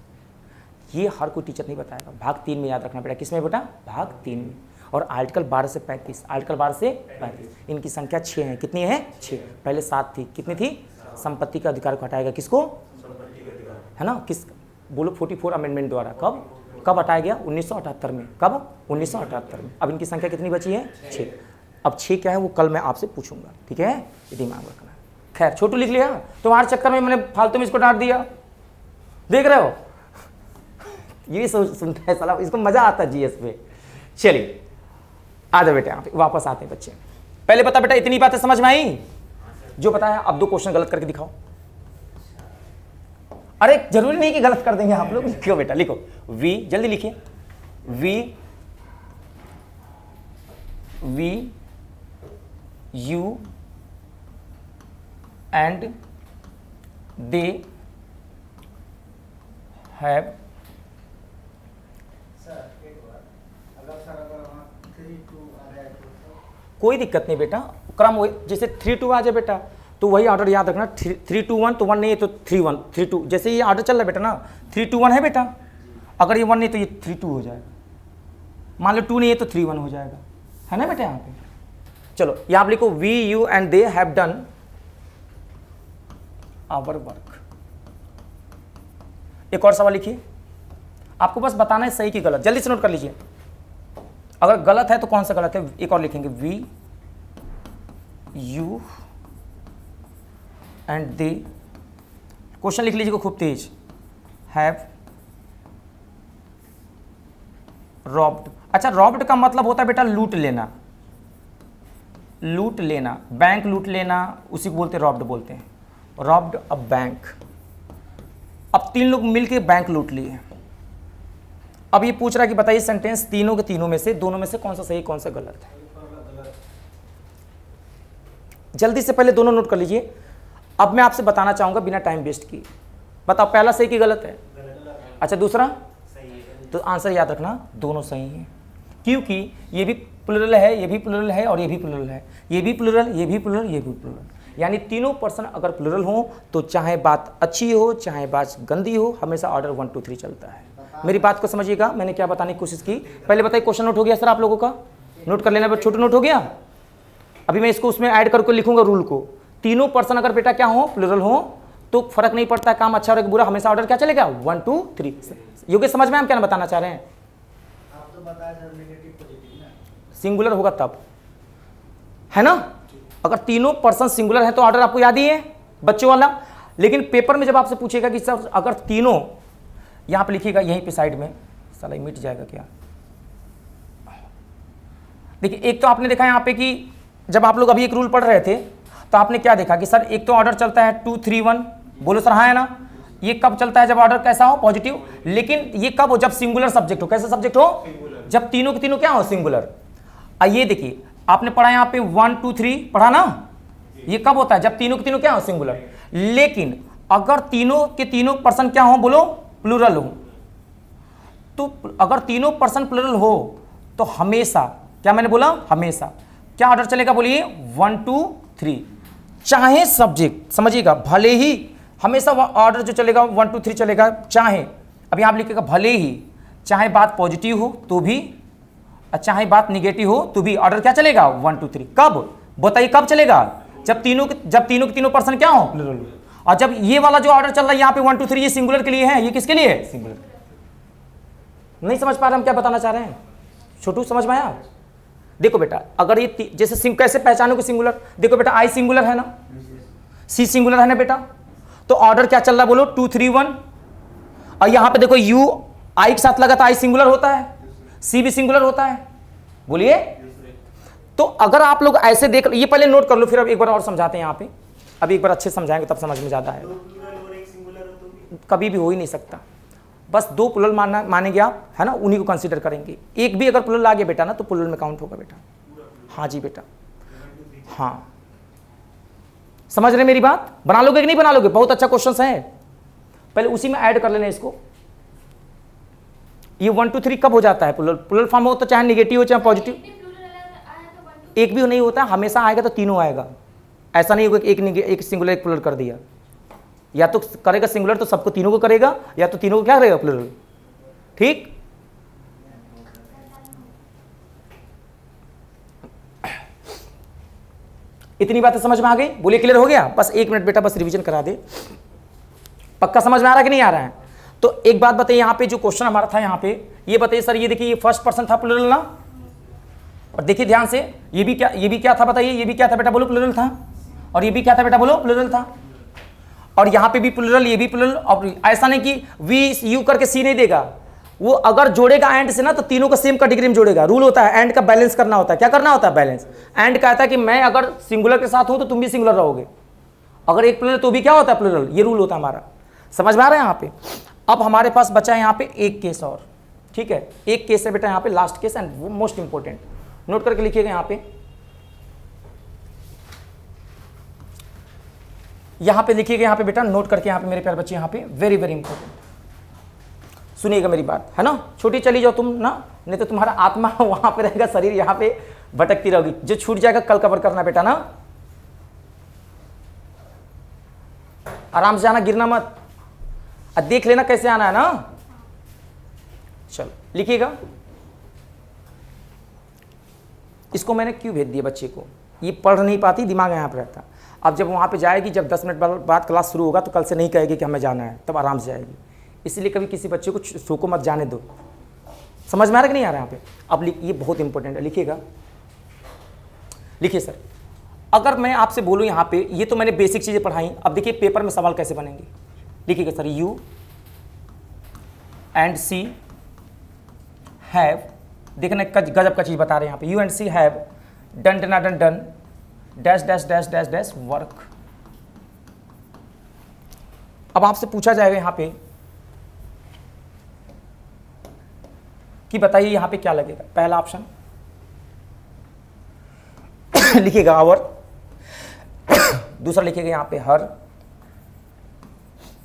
ये हर कोई टीचर नहीं बताएगा। भाग 3 में याद रखना पड़ेगा, किसमें बेटा, भाग 3 में। और आर्टिकल 12 से 35, आर्टिकल 12 से 35, इनकी संख्या 6 है। कितनी है, 6। पहले 7 थी, कितनी थी, संपत्ति का अधिकार को हटाएगा, किसको, है ना, किस, बोलो 44 अमेंडमेंट द्वारा। कब हटाया गया, 1978 में। कब, 1978 में। अब इनकी संख्या कितनी बची है, 6। अब 6 क्या है वो कल मैं आपसे पूछूंगा, ठीक है, ये दिमाग रखना। खैर छोटू लिख लिया, तुम्हारे चक्कर में मैंने फालतू में इसको डांट दिया, देख रहे हो। ये सुनता है साला, इसको मजा आता है जीएस पे। चलिए आ जाओ बेटा, यहाँ पे वापस आते हैं बच्चे। पहले बता बेटा, इतनी बातें समझ में आई जो बताया। अब 2 क्वेश्चन गलत करके दिखाओ। अरे जरूरी नहीं कि गलत कर देंगे आप लोग, लिखो बेटा, लिखो वी, जल्दी लिखिए। We you and they have, कोई दिक्कत नहीं बेटा, क्रम वही, जैसे 3 2 आ जाए बेटा तो वही ऑर्डर याद रखना। 3 2 1 तो 1 नहीं है तो 3 1 3 2, जैसे ये ऑर्डर चल रहा है बेटा ना, 3 2 1 है बेटा। अगर ये 1 नहीं तो ये 3 2 हो जाएगा। मान लो 2 नहीं है तो 3 1 हो जाएगा, है ना बेटा यहाँ पे। चलो यहाँ आप लिखो, we you and they have done our work. एक और सवाल लिखिए, आपको बस बताना है सही की गलत, जल्दी से नोट कर लीजिए। अगर गलत है तो कौन सा गलत है, एक और लिखेंगे, we you and they, question लिख लीजिएगा खूब तेज, हैव रॉब्ड। अच्छा, रॉब्ड का मतलब होता है बेटा लूट लेना, लूट लेना, बैंक लूट लेना, उसी को बोलते हैं रॉब्ड बोलते हैं, रॉब्ड अ बैंक। अब 3 लोग मिलके बैंक लूट लिए। अब ये पूछ रहा है कि बताइए सेंटेंस तीनों के तीनों में से, दोनों में से कौन सा सही कौन सा गलत है। जल्दी से पहले दोनों नोट कर लीजिए। अब मैं आपसे बताना चाहूंगा बिना टाइम वेस्ट किए, बताओ पहला सही कि गलत है। अच्छा, दूसरा तो आंसर याद रखना, दोनों सही हैं, क्योंकि ये भी प्लुरल है, ये भी प्लुरल है और ये भी प्लुरल है, ये भी प्लुरल, ये भी प्लुरल, ये भी प्लुरल। यानी तीनों पर्सन अगर प्लुरल हो तो चाहे बात अच्छी हो चाहे बात गंदी हो, हमेशा ऑर्डर 1 2 3 चलता है। मेरी बात को समझिएगा, मैंने क्या बताने की कोशिश की। पहले बताइए क्वेश्चन नोट हो गया सर आप लोगों का? नोट कर लेना, छोटा नोट हो गया। अभी मैं इसको उसमें ऐड करके लिखूंगा रूल को। तीनों पर्सन अगर बेटा क्या हो, प्लुरल हो, तो फर्क नहीं पड़ता काम अच्छा और बुरा, हमेशा ऑर्डर क्या चलेगा 1 2 3। योगेश समझ में हम क्या बताना चाह रहे हैं? आप तो बता रहे हो नेगेटिव पॉजिटिव ना, सिंगुलर होगा तब, है ना। अगर तीनों पर्सन सिंगुलर है तो ऑर्डर आपको याद ही है बच्चों वाला। लेकिन पेपर में जब आपसे पूछेगा कि सर अगर तीनों, यहां पे लिखिएगा यहीं पे साइड में, साला मिट जाएगा क्या। देखिए, एक तो आपने देखा यहां पे कि जब आप लोग अभी एक रूल पढ़ रहे थे तो आपने क्या देखा कि सर एक तो ऑर्डर चलता है 2 3 1, बोलो सर हाँ है ना। ये कब चलता है? जब ऑर्डर कैसा हो, पॉजिटिव। लेकिन ये कब हो? जब सिंगुलर सब्जेक्ट हो। कैसा सब्जेक्ट हो? जब तीनों के तीनों क्या हो, सिंगुलर। आइए देखिए, आपने पढ़ा यहाँ पे 1 2 3 पढ़ा ना, ये कब होता है? जब तीनों के तीनों क्या हो, सिंगुलर। लेकिन अगर तीनों के तीनों पर्सन क्या हो, बोलो प्लुरल हो, तो अगर तीनों पर्सन प्लुरल हो तो हमेशा क्या, मैंने बोला हमेशा क्या ऑर्डर चलेगा, बोलिए 1 2 3। चाहे सब्जेक्ट, समझिएगा, भले ही हमेशा ऑर्डर जो चलेगा 1 2 3 चलेगा। चाहे अभी आप लिखिएगा भले ही, चाहे बात पॉजिटिव हो तो भी, चाहे बात निगेटिव हो तो भी ऑर्डर क्या चलेगा 1 2 3। कब बताइए, कब चलेगा? जब तीनों के तीनों पर्सन क्या हो, प्लुरल। और जब ये वाला जो ऑर्डर चल रहा है यहाँ पे 1 2 3, ये सिंगुलर के लिए है, ये किसके लिए है, सिंगुलर। नहीं समझ पा रहे हम क्या बताना चाह रहे हैं? छोटू समझ में आया? देखो बेटा, अगर ये जैसे कैसे पहचानोगे सिंगुलर, देखो बेटा आई सिंगुलर है ना, सी सिंगुलर है ना बेटा, तो ऑर्डर क्या चल रहा है, बोलो 2 3 1। और यहां पे देखो यू आई के साथ लगा था, आई सिंगुलर होता है, सी भी सिंगुलर होता है, बोलिए। तो अगर आप लोग ऐसे देख, ये पहले नोट कर लो, फिर अब एक बार और समझाते हैं यहाँ पे। अभी एक बार अच्छे समझाएंगे तब समझ में ज्यादा आएगा। कभी भी हो ही नहीं सकता, बस 2 प्लुरल मानेंगे आप, है ना, उन्हीं को कंसीडर करेंगे। एक भी अगर प्लुरल आ गया बेटा ना तो प्लुरल में काउंट होगा बेटा। हाँ जी बेटा, हाँ समझ रहे मेरी बात? बना लोगे कि नहीं बना लोगे? बहुत अच्छा क्वेश्चन है, पहले उसी में ऐड कर लेना इसको। ये 1 2 3 कब हो जाता है प्लुरल फॉर्म हो, तो चाहे निगेटिव हो चाहे पॉजिटिव, एक भी नहीं होता, हमेशा आएगा तो तीनों आएगा। ऐसा नहीं होगा कि एक सिंगुलर एक प्लुरल कर दिया, या तो करेगा सिंगुलर तो सबको तीनों को करेगा, या तो तीनों को क्या करेगा, प्लुरल। ठीक, इतनी बातें समझ में आ गई? बोलिए क्लियर हो गया? बस 1 मिनट बेटा, बस रिवीजन करा दे। पक्का समझ में आ रहा है कि नहीं आ रहा है? तो एक बात बताइए, यहाँ पे जो क्वेश्चन हमारा था यहाँ पे, ये बताइए सर, ये देखिए ये फर्स्ट पर्सन था प्लुरल ना, और देखिए ध्यान से, ये भी क्या था बताइए, ये भी क्या था बेटा, बोलो प्लुरल था। और ये भी क्या था बेटा, बोलो प्लुरल था। और यहाँ पे भी प्लुरल, ये भी प्लुरल। और ऐसा नहीं कि वी यू करके सी नहीं देगा, वो अगर जोड़ेगा एंड से ना तो तीनों को सेम कैटेगरी में जोड़ेगा। रूल होता है एंड का बैलेंस करना होता है। क्या करना होता है? बैलेंस। एंड कहता है कि मैं अगर सिंगुलर के साथ हूं तो तुम भी सिंगुलर रहोगे, अगर एक प्लुरल तो भी क्या होता है, प्लुरल। ये रूल होता है हमारा। समझ में आ रहा है यहाँ पे? अब हमारे पास बचा है यहाँ पे एक केस और, ठीक है, एक केस है बेटा यहाँ पे, लास्ट केस एंड वो मोस्ट इंपॉर्टेंट। नोट करके लिखिएगा यहाँ पे, लिखिएगा यहाँ पे बेटा, नोट करके यहाँ पे मेरे प्यारे बच्चे, यहाँ पे वेरी वेरी इंपॉर्टेंट। सुनिएगा मेरी बात, है ना। छोटी चली जाओ तुम ना, नहीं तो तुम्हारा आत्मा वहां पे रहेगा, शरीर यहाँ पे भटकती रहोगी। जो छूट जाएगा कल कवर करना बेटा ना, आराम से जाना, गिरना मत, और देख लेना कैसे आना है ना। चलो लिखिएगा, इसको मैंने क्यों भेज दिया बच्चे को, ये पढ़ नहीं पाती, दिमाग यहाँ पे रहता। अब जब वहाँ पे जाएगी, जब 10 मिनट बाद क्लास शुरू होगा तो कल से नहीं कहेगी कि हमें जाना है, तब आराम से जाएगी। इसलिए कभी किसी बच्चे को शो को मत जाने दो। समझ में आ रहा है कि नहीं आ रहा है यहाँ पे? अब ये बहुत इंपॉर्टेंट है, लिखिएगा। लिखिए सर, अगर मैं आपसे बोलूं यहां पे, ये तो मैंने बेसिक चीजें पढ़ाई, अब देखिए पेपर में सवाल कैसे बनेंगे। लिखिएगा sir, you and C have, देखना गजब का चीज बता रहे हैं यहां पे, you and C have done done done done dash dash dash dash dash work. अब आपसे पूछा जाएगा यहां पे कि बताइए यहां पे क्या लगेगा। पहला ऑप्शन लिखिएगा आवर, दूसरा लिखिएगा यहां पे हर,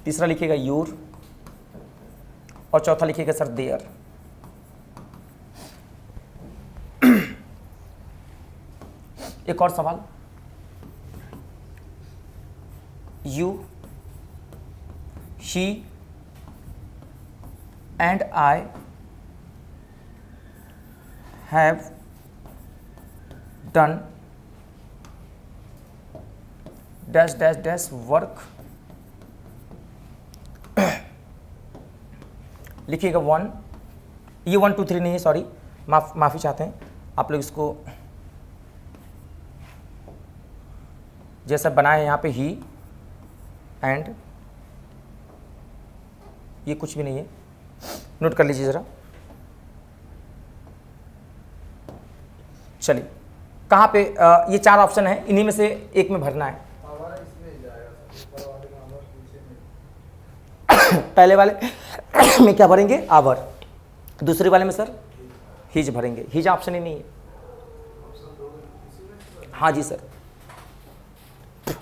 तीसरा लिखिएगा यूर, और चौथा लिखिएगा सर देयर। एक और सवाल, you, she and I have done dash dash dash work. लिखिएगा 1, ये 1 2 3 नहीं है, सॉरी, माफ़ी चाहते हैं आप लोग। इसको जैसा बनाए हैं यहाँ पे ही एंड, ये कुछ भी नहीं है, नोट कर लीजिए ज़रा। चलिए, कहाँ पे ये 4 ऑप्शन है, इन्हीं में से एक में भरना है। पहले वाले में क्या भरेंगे, आवर, दूसरे वाले में सर हिज भरेंगे। हिज ऑप्शन ही नहीं है। हाँ जी सर,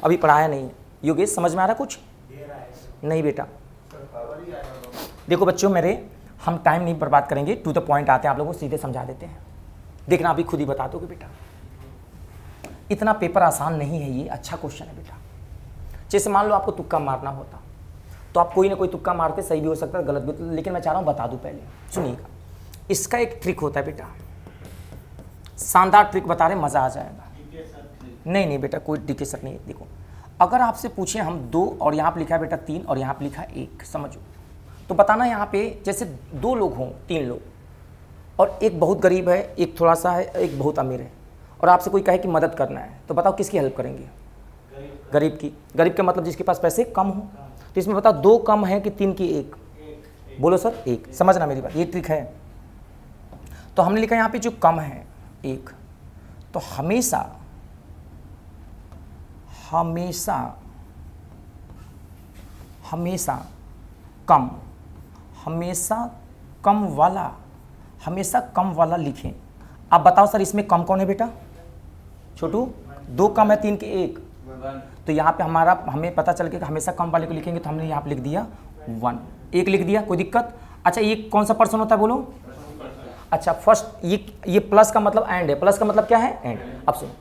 अभी पढ़ाया नहीं है। योगेश समझ में आ रहा कुछ? नहीं बेटा, देखो बच्चों मेरे, हम टाइम नहीं बर्बाद करेंगे, टू द पॉइंट आते हैं, आप लोगों को सीधे समझा देते हैं। देखना अभी खुद ही बता दोगे बेटा, इतना पेपर आसान नहीं है ये, अच्छा क्वेश्चन है बेटा। जैसे मान लो आपको तुक्का मारना होता तो आप कोई ना कोई तुक्का मारते, सही भी हो सकता है गलत भी, लेकिन मैं चाह रहा हूँ बता दूँ। पहले सुनिएगा, इसका एक ट्रिक होता है बेटा, शानदार ट्रिक बता रहे, मज़ा आ जाएगा। नहीं बेटा, कोई डीके सर नहीं है। देखो, अगर आपसे पूछें हम 2 और यहाँ पे लिखा है बेटा 3 और यहाँ पे लिखा है 1, समझो तो बताना यहाँ पे जैसे 2 लोग हों, 3 लोग, और एक बहुत गरीब है, एक थोड़ा सा है, एक बहुत अमीर है, और आपसे कोई कहे कि मदद करना है, तो बताओ किसकी हेल्प करेंगे? गरीब की। गरीब का मतलब जिसके पास पैसे कम हो। तो इसमें बताओ 2 कम है कि 3 की 1? बोलो सर 1। समझना मेरी बात, ये ट्रिक है। तो हमने लिखा यहाँ पे जो कम है 1, तो हमेशा हमेशा हमेशा कम, हमेशा कम वाला, हमेशा कम वाला लिखें। आप बताओ सर इसमें कम कौन है बेटा? छोटू, 2 कम है 3 के 1, तो यहाँ पे हमें पता चल गया कि हमेशा कम वाले को लिखेंगे, तो हमने यहाँ पे लिख दिया 1, 1 लिख दिया, कोई दिक्कत? अच्छा, ये कौन सा पर्सन होता है बोलो? अच्छा, फर्स्ट, ये प्लस का मतलब एंड है, प्लस का मतलब क्या है? एंड। अब सुनो,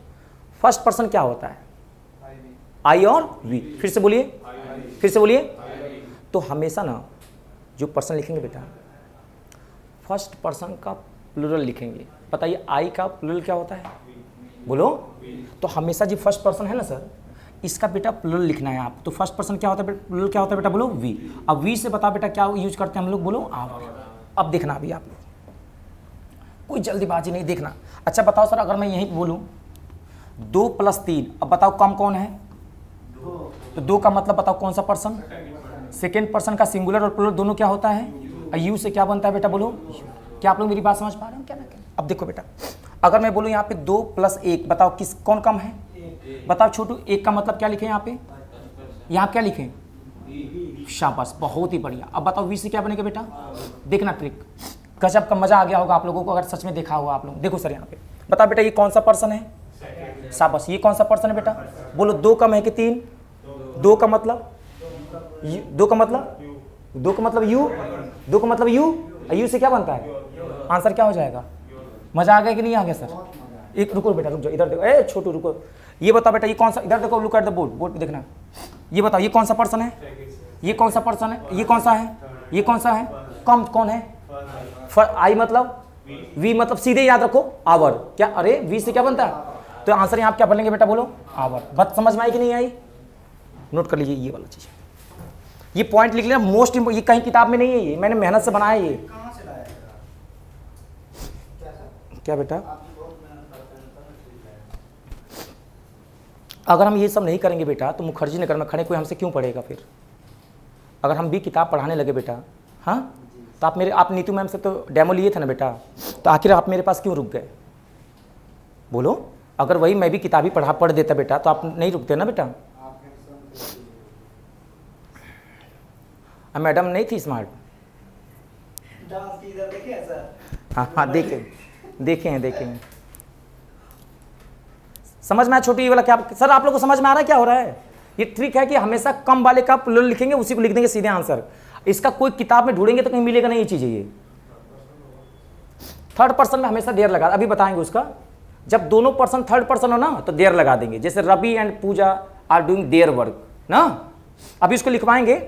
फर्स्ट पर्सन क्या होता है? आई और वी। फिर से बोलिए, फिर से बोलिए। तो हमेशा ना जो पर्सन लिखेंगे बेटा, फर्स्ट पर्सन का प्लूरल लिखेंगे। बताइए आई का प्लूरल क्या होता है? बोलो। तो हमेशा जो फर्स्ट पर्सन है ना सर, इसका बेटा प्लूरल लिखना है आप। तो फर्स्ट पर्सन क्या होता है, प्लूरल क्या होता है बेटा? बोलो वी। अब वी से बता बेटा क्या यूज करते हैं हम लोग? बोलो आवर। अब देखना अभी आप लोग, कोई जल्दीबाजी नहीं, देखना। अच्छा बताओ सर, अगर मैं यही बोलूँ 2 + 3, अब बताओ कम कौन है? तो 2 का मतलब बताओ कौन सा पर्सन? सेकेंड पर्सन का सिंगुलर और प्लूरल दोनों क्या होता है? यू से क्या बनता है बेटा? बोलो। क्या आप लोग मेरी बात समझ पा रहे हो क्या ना? अब देखो बेटा, अगर मैं बोलूँ यहाँ पे 2 + 1, बताओ कौन कम है? बताओ छोटू, 1 का मतलब क्या लिखे यहाँ पे? यहाँ क्या लिखे? शाबाश, बहुत ही बढ़िया। अब बताओ वी से क्या बनेगा बेटा? देखना ट्रिक, गजब का मजा आ गया होगा आप लोगों को अगर सच में देखा होगा आप लोग। देखो सर यहाँ पे, बताओ बेटा ये कौन सा पर्सन है? शाबाश, ये कौन सा पर्सन है बेटा? बोलो 2 कम है कि 3? 2 का मतलब 2 का मतलब 2 का मतलब यू, 2 का मतलब यू से क्या बनता है? आंसर क्या हो जाएगा? मजा आ गया कि नहीं आ गया सर? एक रुको बेटा, रुक जाओ, इधर देखो, ए छोटू रुको। ये बताओ बेटा ये कौन सा, इधर देखो, look at the board, board पे देखना। ये बताओ ये कौन सा पर्सन है? ये कौन सा पर्सन है? ये कौन सा है? ये कौन सा है? कम कौन है? आई मतलब वी, मतलब सीधे याद रखो आवर। क्या? अरे वी से क्या बनता है? तो आंसर यहाँ क्या बोलेंगे बेटा? बोलो आवर। बात समझ में आई कि नहीं आई? नोट कर लीजिए ये वाला चीज, ये पॉइंट लिख लेना, मोस्ट इंपोर्टेंट। ये कहीं किताब में नहीं है, ये मैंने मेहनत से बनाया ये। कहाँ से लाया? क्या बेटा? आपकी बहुत मेहनत करते हैं, अगर हम ये सब नहीं करेंगे बेटा तो मुखर्जी नगर में खड़े कोई हमसे क्यों पढ़ेगा फिर? अगर हम भी किताब पढ़ाने लगे बेटा, हाँ, तो आप नीतू मैम से तो डेमो लिए थे ना बेटा, तो आखिर आप मेरे पास क्यों रुक गए? बोलो, अगर वही मैं भी किताबी पढ़ देता बेटा तो आप नहीं रुकते ना बेटा। मैडम नहीं थी स्मार्ट? डांस की इधर देखे हैं सर? हाँ देखे हैं। समझ में आया छोटी वाला क्या? सर आप लोग को समझ में आ रहा है क्या हो रहा है? ये ट्रिक है कि हमेशा कम वाले का प्लूरल लिखेंगे, उसी को लिख देंगे सीधे आंसर। इसका कोई किताब में ढूंढेंगे तो कहीं मिलेगा नहीं ये चीज़ है। ये थर्ड पर्सन में हमेशा देर लगा, अभी बताएंगे उसका। जब दोनों पर्सन थर्ड पर्सन हो ना तो देर लगा देंगे, जैसे Ravi and Pooja are doing their work ना। अभी इसको लिखवाएंगे,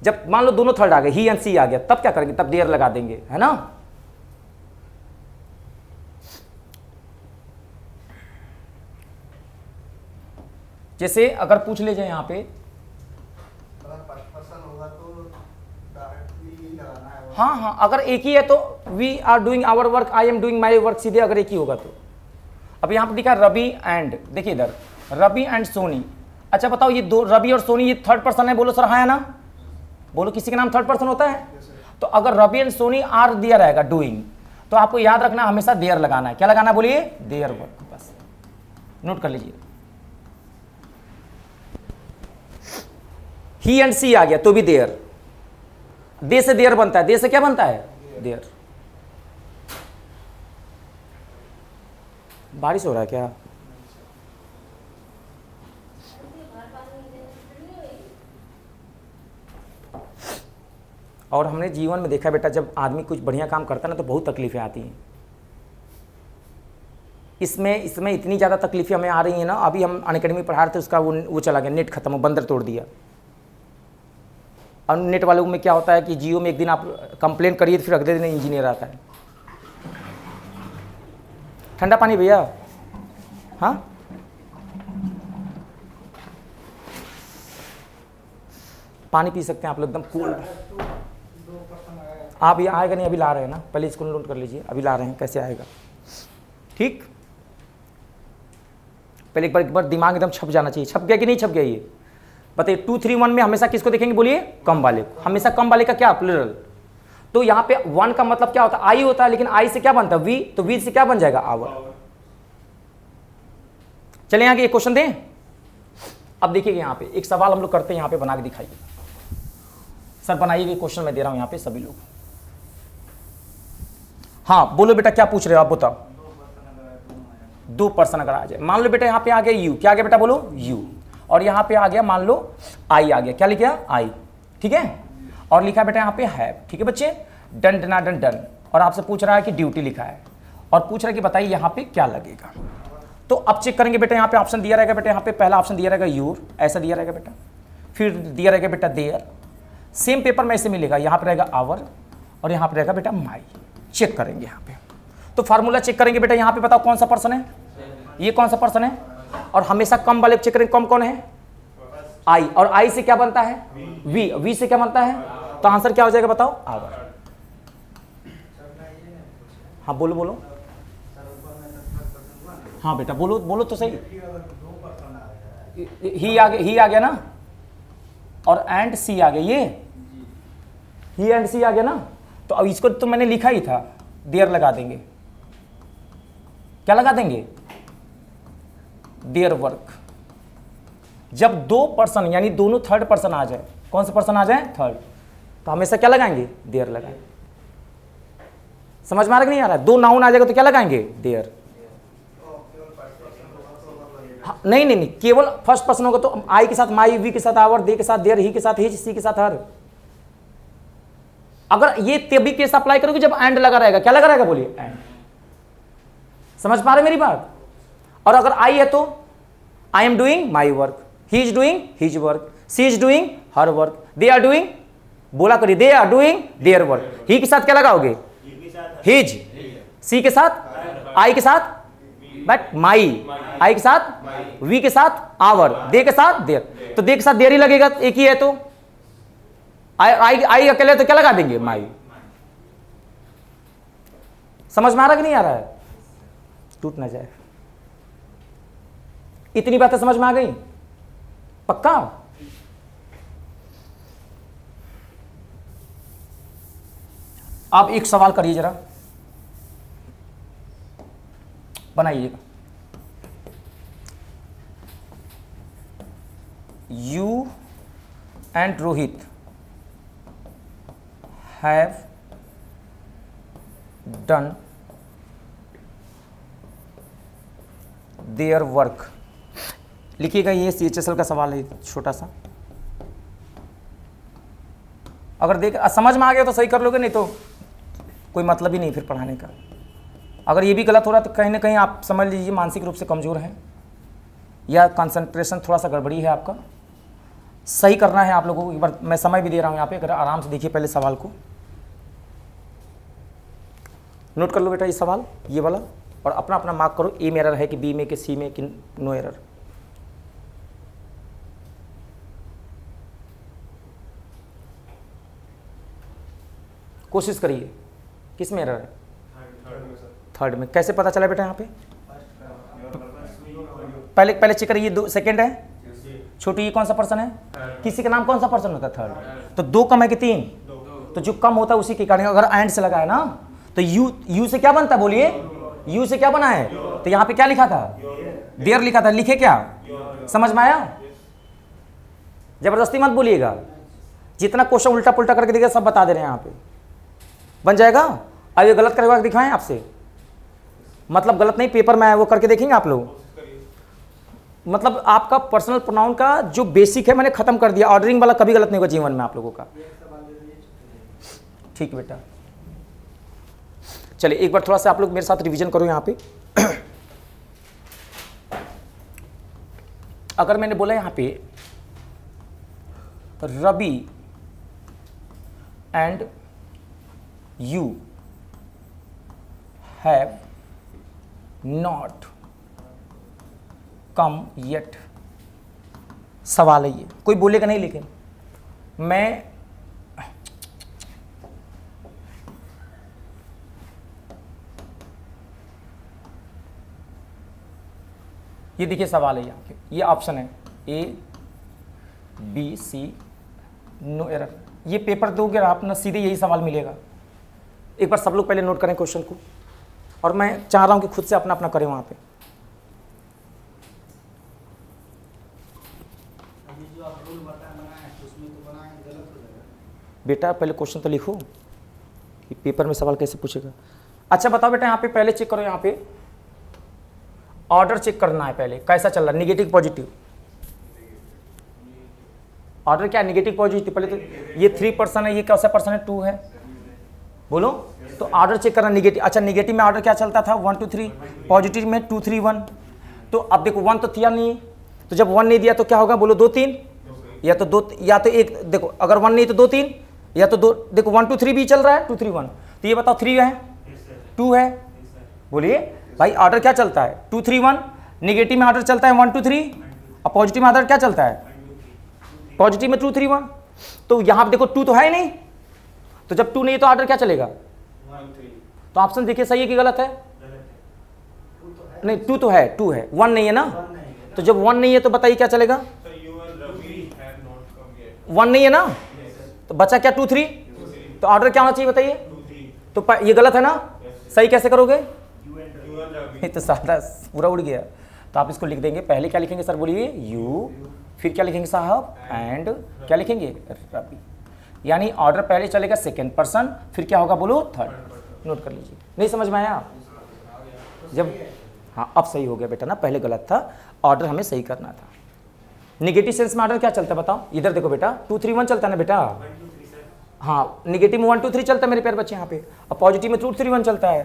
जब मान लो दोनों थर्ड आ गए, ही एंड सी आ गया, तब क्या करेंगे? तब देर लगा देंगे, है ना। जैसे अगर पूछ ले जाए यहाँ पे, अगर फर्स्ट पर्सन होगा तो डायरेक्टली यही लगाना है। हाँ, अगर एक ही है तो we are doing our work, I am doing my work, सीधे अगर एक ही होगा तो। अब यहाँ पर दिखा रवि एंड, देखिए इधर रवि एंड सोनी। अच्छा बताओ, ये दो रवि और सोनी ये थर्ड पर्सन है? बोलो सर हाँ है ना? बोलो, किसी का नाम थर्ड पर्सन होता है? तो अगर रवि एंड सोनी आर दिया रहेगा डूइंग, तो आपको याद रखना हमेशा देयर लगाना है। क्या लगाना बोलिए? देयर वर्क, बस नोट कर लीजिए। ही एंड सी आ गया तो भी देयर, दे से देयर बनता है, दे से क्या बनता है? देयर। बारिश हो रहा है क्या? और हमने जीवन में देखा बेटा, जब आदमी कुछ बढ़िया काम करता है ना तो बहुत तकलीफें आती हैं। इसमें इतनी ज़्यादा तकलीफें हमें आ रही हैं ना। अभी हम अनअकैडमी पढ़ा रहे थे, उसका वो चला गया, नेट खत्म, बंदर तोड़ दिया। और नेट वालों में क्या होता है कि जियो में एक दिन आप कंप्लेन करिए तो फिर अगले दिन इंजीनियर आता है। ठंडा पानी भैया, हाँ पानी पी सकते हैं आप लोग, एकदम कूल। आप ये आएगा नहीं, अभी ला रहे हैं ना, पहले इसको नोट कर लीजिए, अभी ला रहे हैं, कैसे आएगा। ठीक, पहले एक बार दिमाग एकदम छप जाना चाहिए। छप गया कि नहीं छप गया? ये बताइए 2, 3, 1 में हमेशा किसको देखेंगे? बोलिए कम वाले को। हमेशा कम वाले का क्या? प्लूरल। तो यहाँ पे 1 का मतलब क्या होता है? आई होता है, लेकिन आई से क्या बनता है? वी, तो वी से क्या बन जाएगा? आवर। चलिए यहाँ के एक क्वेश्चन दें। अब देखिए यहाँ पे एक सवाल हम लोग करते हैं, यहाँ पे बना के दिखाइए सर, बनाइए क्वेश्चन मैं दे रहा हूं यहाँ पे सभी लोग। हाँ बोलो बेटा, क्या पूछ रहे हो आप बताओ? 2 पर्सन अगर आ जाए, मान लो बेटा यहाँ पे आ गया यू, क्या आ गया बेटा? बोलो यू। और यहाँ पे आ गया मान लो आई आ गया, क्या लिख गया? आई, ठीक है। और लिखा बेटा यहाँ पे हैव, ठीक है बच्चे। डन डना डन डन। और आपसे पूछ रहा है कि ड्यूटी लिखा है, और पूछ रहा है कि बताइए यहाँ पे क्या लगेगा। तो अब चेक करेंगे बेटा, यहाँ पे ऑप्शन दिया रहेगा बेटा, यहाँ पे पहला ऑप्शन दिया रहेगा यूर, ऐसा दिया रहेगा बेटा। फिर दिया रहेगा बेटा देयर, सेम पेपर में ऐसे मिलेगा, यहाँ पे रहेगा आवर, और यहाँ पे रहेगा बेटा माई। चेक करेंगे यहाँ पे, तो फार्मूला चेक करेंगे बेटा। यहाँ पे बताओ कौन सा पर्सन है? ये कौन सा पर्सन है? और हमेशा कम वाले चेक करेंगे, कम कौन है? आई। और आई से क्या बनता है? वी। वी से क्या बनता है? तो आंसर क्या हो जाएगा बताओ? आवर। हाँ बोलो बोलो। हाँ बेटा बोलो बोलो तो सही। ही आ गया ना, और एंड सी आ गया, ये ही एंड सी आ गया ना। तो अब इसको तो मैंने लिखा ही था, देयर लगा देंगे। क्या लगा देंगे? Their work. जब 2 पर्सन यानी दोनों थर्ड पर्सन आ जाए, कौन सा पर्सन आ जाए? थर्ड, तो हमेशा क्या लगाएंगे? देयर लगाएंगे। समझ में आ रहा कि नहीं आ रहा है? 2 नाउन आ जाएगा तो क्या लगाएंगे? देयर। हाँ, नहीं, केवल फर्स्ट पर्सन होगा तो आई के साथ माई, वी के साथ आवर, दे के साथ देयर, ही के साथ हिज, सी के साथ हर। अगर ये तभी केस अप्लाई करोगे जब एंड लगा रहेगा। क्या लगा रहेगा? बोलिए एंड। समझ पा रहे मेरी बात? और अगर आई है तो I am doing my work, he is doing his work, she is doing her work, they are doing, बोला करिए, they are doing their work. He के साथ क्या लगाओगे? हिज। सी के साथ, आई के साथ बट माई, आई के साथ, वी के साथ आवर, दे के साथ देयर। तो दे के साथ देयर ही लगेगा, एक ही है तो। आई अकेले तो क्या लगा देंगे? माई। समझ में आ रहा कि नहीं आ रहा है? टूट ना जाए। इतनी बातें समझ में आ गई? पक्का? आप एक सवाल करिए जरा, बनाइएगा। You and Rohit have done their work. लिखिएगा, ये CHSL का सवाल है छोटा सा। अगर देख समझ में आ गया तो सही कर लोगे, नहीं तो कोई मतलब ही नहीं फिर पढ़ाने का। अगर ये भी गलत हो रहा तो कहीं ना कहीं आप समझ लीजिए मानसिक रूप से कमज़ोर हैं या कंसंट्रेशन थोड़ा सा गड़बड़ी है आपका। सही करना है आप लोगों को। एक बार मैं समय भी दे रहा हूँ यहाँ पे, अगर आराम से देखिए पहले सवाल को, नोट कर लो बेटा ये सवाल, ये वाला, और अपना अपना मार्क करो। ए में एरर है कि बी में कि सी में कि नो एरर। कोशिश करिए। किस में एरर है? थर्ड में। कैसे पता चला बेटा यहाँ पे? पहले चेक करिए, दो सेकंड है छोटू, ये कौन सा पर्सन है? किसी का नाम कौन सा पर्सन होता है? थर्ड। तो दो कम है कि तीन? तो जो कम होता है उसी के कारण, अगर एंड से लगा है ना तो यू से क्या बनता है बोलिए? यू से क्या बना है? तो यहाँ पे क्या लिखा था? देयर लिखा था। लिखे क्या? समझ में आया? जबरदस्ती मत बोलिएगा, जितना क्वेश्चन उल्टा पुल्टा करके देखिए सब बता दे रहे हैं यहाँ पे। बन जाएगा? अब ये गलत करके दिखाएं आपसे, मतलब गलत नहीं, पेपर में आया वो करके देखेंगे आप लोग। मतलब आपका पर्सनल प्रोनाउन का जो बेसिक है मैंने खत्म कर दिया। ऑर्डरिंग वाला कभी गलत नहीं होगा जीवन में आप लोगों का। ठीक बेटा, चलिए एक बार थोड़ा सा आप लोग मेरे साथ रिवीजन करो यहाँ पे। अगर मैंने बोला यहाँ पे Ravi and you have not come yet, सवाल है ये, कोई बोलेगा नहीं, लेकिन मैं ये देखिए सवाल है यहाँ पे, ये ऑप्शन है A B C, no error. ये पेपर दोगे आप ना, सीधे यही सवाल मिलेगा। एक बार सब लोग पहले नोट करें क्वेश्चन को, और मैं चाह रहा हूं कि खुद से अपना अपना करें वहां पे। जो आप रूल बनाए तो उसमें तो बनाए गलत हो जाएगा। बेटा पहले क्वेश्चन तो लिखो कि पेपर में सवाल कैसे पूछेगा। अच्छा बताओ बेटा, यहाँ पे पहले चेक करो, यहाँ पे ऑर्डर चेक करना है पहले, कैसा चल रहा है, निगेटिव पॉजिटिव। ऑर्डर क्या निगेटिव पॉजिटिव? पहले तो ये 3% है, ये कैसा पर्सन है? 2 है, बोलो। तो ऑर्डर चेक करना निगेटिव। अच्छा निगेटिव में ऑर्डर क्या चलता था? 1 2 3, पॉजिटिव में 2 3 1। तो अब देखो 1 तो दिया नहीं, तो जब 1 नहीं दिया तो क्या होगा बोलो? 2 3, या तो 2 या तो 1। देखो अगर 1 नहीं तो 2 3, या तो 2। देखो 1 2 3 भी चल रहा है, 2 3 1। तो ये बताओ 3 है 2 है, बोलिए भाई ऑर्डर क्या चलता है? 2 3 1। निगेटिव में ऑर्डर चलता है 1 2 3, और पॉजिटिव में ऑर्डर क्या चलता है? पॉजिटिव में 2 3 1। तो यहां पे देखो 2 तो है ही नहीं, तो जब 2 नहीं तो ऑर्डर क्या चलेगा? 1 3। तो ऑप्शन देखिए सही है कि गलत है? नहीं 2 तो है, 2 है, 1 नहीं है ना। तो जब 1 नहीं है तो बताइए क्या चलेगा? So you and Ravi have not come yet. 1 नहीं है ना, Yes. तो बचा क्या? 2 3। तो ऑर्डर क्या होना चाहिए बताइए? 2 3. तो ये गलत है ना, सही कैसे करोगे? You and Ravi. ये तो सादा पूरा उड़ गया। तो आप इसको लिख देंगे, पहले क्या लिखेंगे सर बोलिए? यू, फिर क्या लिखेंगे साहब? एंड, क्या लिखेंगे? रवि। यानी ऑर्डर पहले चलेगा सेकंड पर्सन, फिर क्या होगा बोलो? थर्ड। नोट कर लीजिए। नहीं समझ में आया? जब हाँ अब सही हो गया बेटा ना, पहले गलत था, ऑर्डर हमें सही करना था। निगेटिव सेंस में ऑर्डर क्या चलता है बताओ? इधर देखो बेटा 2 3 1 चलता है ना बेटा। हाँ निगेटिव में 1 2 3 चलता है मेरे प्यारे बच्चे यहाँ पे, और पॉजिटिव में 2 3 1 चलता है।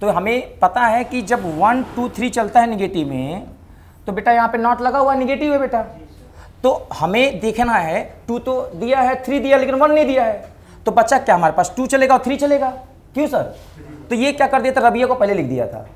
तो हमें पता है कि जब 1 2 3 चलता है निगेटिव में, तो बेटा यहाँ पे नॉट लगा हुआ निगेटिव है बेटा। तो हमें देखना है 2 तो दिया है, 3 दिया, लेकिन 1 नहीं दिया है। तो बच्चा क्या हमारे पास 2 चलेगा और 3 चलेगा, क्यों सर? तो ये क्या कर दिया था, रबिया को पहले लिख दिया था।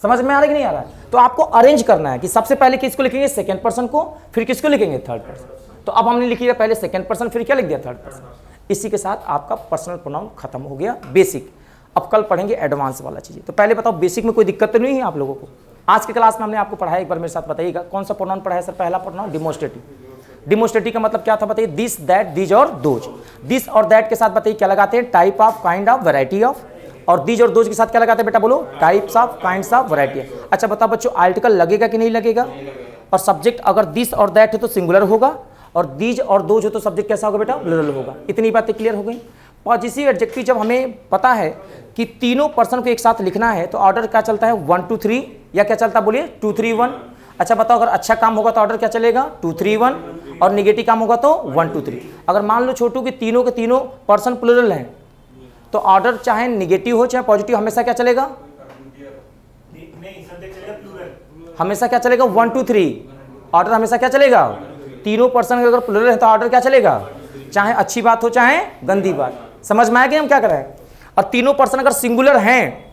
समझ में आ रहा है कि नहीं आ रहा है? तो आपको अरेंज करना है कि सबसे पहले किसको लिखेंगे? सेकंड पर्सन को, फिर किसको लिखेंगे? Third person. तो अब हमने लिख लिया पहले सेकंड पर्सन, फिर क्या लिख दिया? Third person. इसी के साथ आपका पर्सनल प्रोनाउन खत्म हो गया, बेसिक। अब कल पढ़ेंगे एडवांस वाला चीज़ें। तो पहले बताओ बेसिक में कोई दिक्कत तो नहीं है आप लोगों को? आज की क्लास में हमने आपको पढ़ाया, एक बार मेरे साथ बताइएगा, कौन सा प्रोनाउन पढ़ाया सर? पहला प्रोनाउन डिमोस्ट्रेटिव। डिमोस्ट्रेटिव का मतलब क्या था बताइए? दिस, दैट, दीज और दोज। दिस और दैट के साथ बताइए क्या लगाते हैं? Type of, kind of, variety of. और दीज और दोज के साथ क्या लगाते हैं बेटा? बोलो, types of, kinds of, variety of. अच्छा बताओ बच्चों, आर्टिकल लगेगा कि नहीं लगेगा? और सब्जेक्ट अगर दिस और दैट है तो सिंगुलर होगा, और दीज और दोज हो तो सब्जेक्ट कैसा होगा बेटा? प्लूरल होगा। इतनी बातें क्लियर हो गई। पॉजिटिव एडजेक्टिव जब हमें पता है कि तीनों पर्सन को एक साथ लिखना है तो ऑर्डर क्या चलता है? 1 2 3, या क्या चलता है बोलिए? 2 3 1। अच्छा बताओ, अगर अच्छा काम होगा तो ऑर्डर क्या चलेगा? 2 3 1, और निगेटिव काम होगा तो 1 2 3। अगर मान लो छोटू कि तीनों के तीनों पर्सन प्लूरल हैं तो ऑर्डर चाहे निगेटिव हो चाहे पॉजिटिव, हमेशा क्या चलेगा? हमेशा क्या चलेगा? 1 2 3। ऑर्डर हमेशा क्या चलेगा? तीनों पर्सन अगर प्लूरल है तो ऑर्डर क्या चलेगा? चाहे अच्छी बात हो चाहे गंदी बात। समझ में आया कि हम क्या कर रहे हैं? और तीनों पर्सन अगर सिंगुलर हैं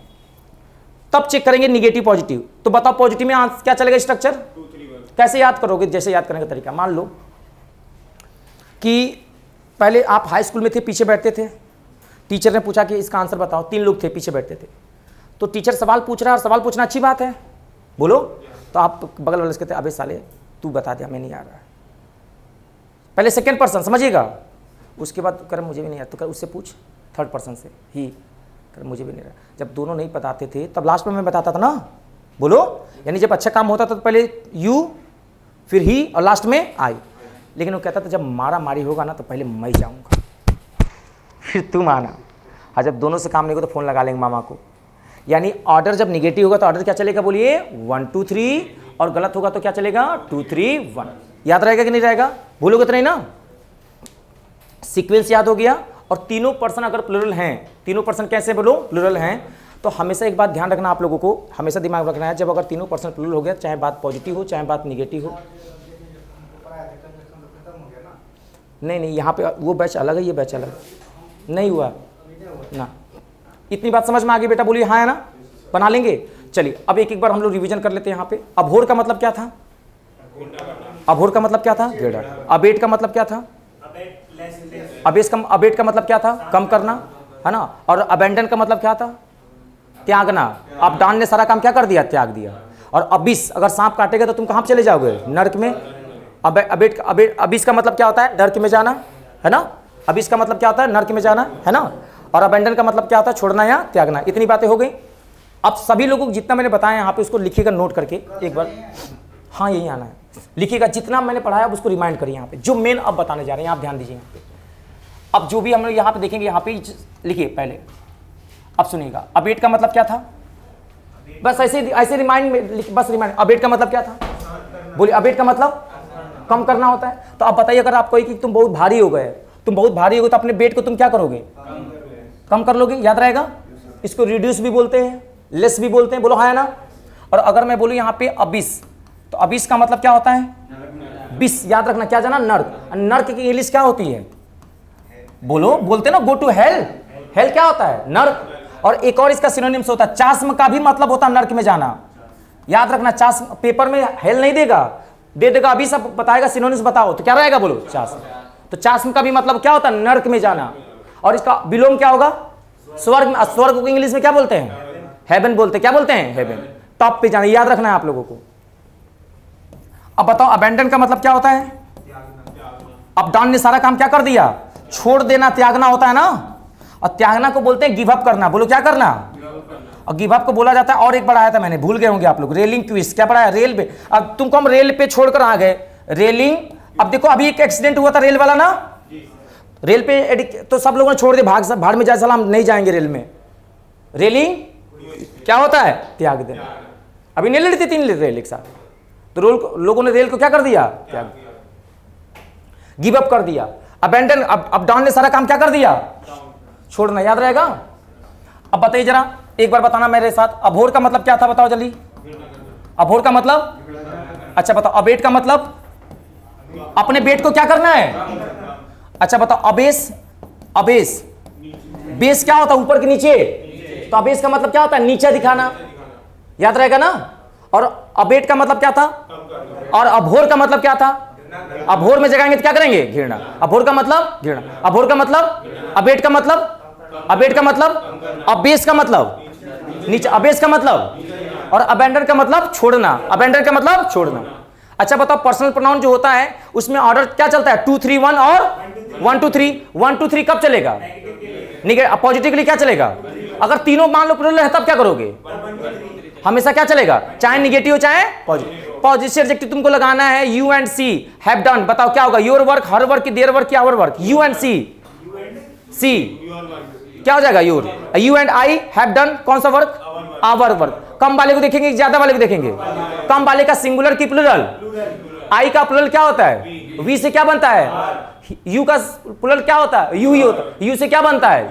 तब चेक करेंगे निगेटिव पॉजिटिव। तो बताओ पॉजिटिव में क्या चलेगा स्ट्रक्चर? कैसे याद करोगे? जैसे याद करने का तरीका, मान लो कि पहले आप हाई स्कूल में थे, पीछे बैठते थे, टीचर ने पूछा कि इसका आंसर बताओ। 3 लोग थे, पीछे बैठते थे, तो टीचर सवाल पूछ रहा है, और सवाल पूछना अच्छी बात है, बोलो। तो आप बगल वाले से कहते अबे साले तू बता दे, हमें नहीं आ रहा है। पहले सेकेंड पर्सन समझिएगा, उसके बाद कर मुझे भी नहीं आ रहा, तो कर उससे पूछ थर्ड पर्सन से, ही कर मुझे भी नहीं रहा। जब दोनों नहीं बताते थे तब लास्ट में मैं बताता था ना, बोलो। यानी जब अच्छा काम होता था तो पहले यू, फिर ही, और लास्ट में आई। लेकिन वो कहता था जब मारा मारी होगा ना तो पहले मैं जाऊंगा फिर तुम आना। और जब दोनों से काम नहीं होगा तो फोन लगा लेंगे मामा को। यानी ऑर्डर जब निगेटिव होगा तो ऑर्डर क्या चलेगा बोलिए? 1 2 3, और गलत होगा तो क्या चलेगा? 2 3 1। याद रहेगा कि नहीं रहेगा? भूलोगे तो नहीं ना? सीक्वेंस याद हो गया। और तीनों पर्सन अगर प्लूरल हैं, तीनों पर्सन कैसे बोलो? प्लूरल हैं। तो हमेशा एक बात ध्यान रखना, आप लोगों को हमेशा दिमाग में रखना है, जब अगर तीनों पर्सन प्लूरल हो गया, चाहे बात पॉजिटिव हो चाहे बात निगेटिव हो। नहीं नहीं, यहाँ पे वो बैच अलग है, ये बैच अलग नहीं हुआ ना। इतनी बात समझ में आ गई बेटा? बोलिए हाँ है ना? बना लेंगे। चलिए अब एक एक बार हम लोग रिवीजन कर लेते हैं। यहाँ पे अभोर का मतलब क्या था? अभोर का मतलब क्या था? घेरा। अबेट का मतलब क्या था? अबेट का मतलब क्या था? कम करना, है ना। और अबेंडन का मतलब क्या था? त्यागना। अब डान ने सारा काम क्या कर दिया? त्याग दिया। और अबिस, अगर सांप काटेगा तो तुम कहाँ चले जाओगे? नर्क में। अबिस का मतलब क्या होता है? नर्क में जाना, है ना। अबिस का मतलब क्या होता है? नर्क में जाना, है ना। और अबेंडन का मतलब क्या होता है? छोड़ना या त्यागना। इतनी बातें हो गई। अब सभी लोगों को जितना मैंने बताया यहाँ पे उसको लिखिएगा नोट करके एक बार। हाँ यही आना है, लिखिएगा जितना मैंने पढ़ाया अब उसको रिमाइंड करिए। यहाँ पे जो मेन अब बताने जा रहे हैं आप ध्यान दीजिए यहाँ पे। अब जो भी हम लोग यहाँ पे देखेंगे यहाँ पे लिखिए पहले। अब सुनिएगा, अबेट का मतलब क्या था? बस ऐसे रिमाइंड में, बस रिमाइंड। अबेट का मतलब क्या था? बोलिए। अबेट का मतलब कम करना होता है। तो आप बताइए, अगर आप कोई कि तुम बहुत भारी हो गए, तुम बहुत भारी हो गए, तो अपने वेट को तुम क्या करोगे? कम कर लोगे। याद रहेगा? इसको रिड्यूस भी बोलते हैं, लेस भी बोलते हैं, बोलो हाँ है ना। और अगर मैं बोलूँ यहाँ पे अबिस, तो अबिस का मतलब क्या होता है? बिस। याद रखना, क्या जाना? नर्क। नर्क की इंग्लिश क्या होती है? बोलो, बोलते ना, गो टू हेल। हेल क्या होता है? नर्क। और एक और इसका सिनोनिम्स होता है, चास्म का भी मतलब होता है नर्क में जाना। याद रखना, चास्म पेपर में हेल नहीं देगा, दे देगा अभी सब बताएगा, सिनोनिम्स बताओ तो क्या रहेगा? बोलो चास्म। तो चास्म का भी मतलब क्या होता है? नर्क में जाना। और इसका विलोम क्या होगा? स्वर्ग। स्वर्ग को इंग्लिश में क्या बोलते हैं? हेवन बोलते। क्या बोलते हैं? हेवन। टॉप पे जाना, याद रखना है आप लोगों को। अब बताओ अबेंडन का मतलब क्या होता है? अब डॉन ने सारा काम क्या कर दिया? छोड़ देना, त्यागना होता है ना। और त्यागना को बोलते हैं गिव अप करना। बोलो क्या करना? और गिव अप को बोला जाता है, और एक पढ़ाया था मैंने, भूल गए होंगे आप लोग, रेलिंग क्विज। क्या पढ़ाया? रेल पे। अब तुमको हम रेल पे छोड़कर आ गए, रेलिंग। अब देखो अभी एक एक्सीडेंट हुआ था रेल वाला ना, रेल पे तो सब लोगों ने छोड़ दिया, भाड़ में जाए साला, हम नहीं जाएंगे रेल में। रेलिंग क्या होता है? त्याग देना। अभी नहीं लेती 3 रेल एक साथ, तो लोगों ने रेल को क्या कर दिया? त्याग, गिव अप कर दिया। अबेंडन, अब डॉन ने सारा काम क्या कर दिया? छोड़ना। याद रहेगा? अब बताइए जरा एक बार बताना मेरे साथ, अभोर का मतलब क्या था? बताओ जल्दी। अभोर का मतलब? अच्छा बताओ। अबेट का मतलब? अपने बेट को क्या करना है? अच्छा बताओ। अबेस, अबेस, बेस क्या होता है? ऊपर के नीचे। तो अबेस का मतलब क्या होता है? नीचे दिखाना। याद रहेगा ना। और अबेट का मतलब क्या था? और अभोर का मतलब क्या था? अभोर में जगाएंगे तो क्या करेंगे? घृणा। अभोर का मतलब? घृणा। अभोर का मतलब? अबेट का मतलब? अबेट का मतलब? अबेस का मतलब? नीचे। अबेस का मतलब? और अबेंडन का मतलब छोड़ना, अबेंडन का मतलब छोड़ना। अच्छा बताओ पर्सनल प्रोनाउन जो होता है उसमें ऑर्डर क्या चलता है, 2 3 1 और 1 2 3। 1 2 3 कब चलेगा, नेगेटिव पॉजिटिवली क्या चलेगा, अगर तीनों मान लो प्लूरल है तब क्या करोगे, हमेशा क्या चलेगा, चाहे निगेटिव चाहे पॉजिटिव। पॉजिटिव एडजेक्टिव तुमको लगाना है you and C have done, बताओ क्या होगा, your work, her work, their work, our work, you and she, she क्या हो जाएगा, your, you and I have done कौन सा वर्क, आवर वर्क। कम वाले को देखेंगे ज्यादा वाले को देखेंगे, कम वाले का सिंगुलर की प्लूरल, आई का प्लूरल क्या होता है, वी से क्या बनता है, यू का प्लूरल क्या होता है, यू ही होता है, यू से क्या बनता है,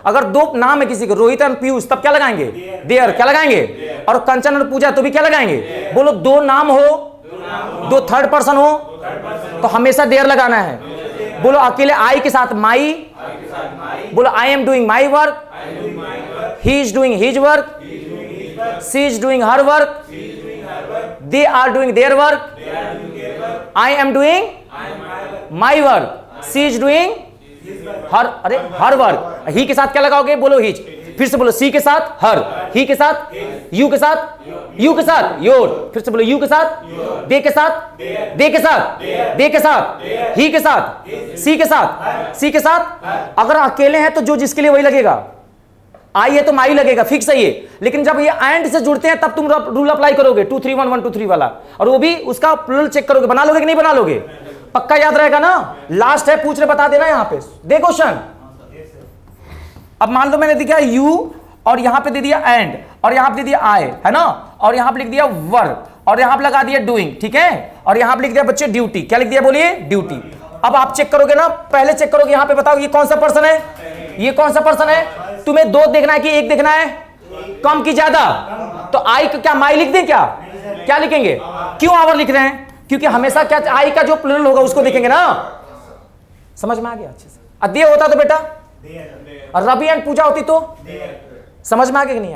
अगर दो नाम है किसी को रोहित और पीयूष तब क्या लगाएंगे, देयर, क्या लगाएंगे, और कंचन और पूजा तो भी क्या लगाएंगे, बोलो दो नाम हो, दो थर्ड पर्सन हो तो हमेशा देयर लगाना है। बोलो अकेले आई के साथ माई, बोलो I am doing my work, he is doing his work, she is doing her work, they are doing their work, I am doing my work, she is doing her, अरे हर वर्क। ही के साथ क्या लगाओगे, बोलो हिज, फिर से बोलो सी के साथ हर, ही के साथ, यू के साथ, यू के साथ योर, फिर से बोलो यू के साथ, दे के साथ, दे के साथ, दे के साथ, ही के साथ, सी के साथ, सी के साथ। अगर अकेले हैं तो जो जिसके लिए वही लगेगा, आई है तो माई लगेगा, फिक्स है ये। लेकिन जब ये एंड से जुड़ते हैं तब तुम रूल अप्लाई करोगे 2 3 1 1 2 3 वाला, और वो भी उसका प्लूरल चेक करोगे, बना लोगे कि नहीं बना लोगे, पक्का याद रहेगा ना। लास्ट है, पूछ रहे बता देना यहां पे, दे क्वेश्चन। अब मान लो मैंने दिया यू और यहां पे दे दिया एंड, और यहां पे दे दिया आई, है ना, और यहां पे लिख दिया वर्क, और यहां पे लगा दिया डूइंग, ठीक है, और यहां पे लिख दिया बच्चे ड्यूटी, क्या लिख दिया बोलिए, ड्यूटी। अब आप चेक करोगे ना, पहले चेक करोगे यहां पे, बताओ ये कौन सा पर्सन है, ये कौन सा पर्सन है, तुम्हें दो देखना है कि एक देखना है, कम की ज्यादा, तो आई का क्या माई लिख दें, क्या क्या लिखेंगे, क्यों आवर लिख रहे हैं, क्योंकि हमेशा क्या आई का जो प्लूरल होगा उसको देखेंगे ना। समझ में आ गया अच्छे से। दे होता तो बेटा, और रवि एंड पूजा होती तो समझ में आ गया कि नहीं।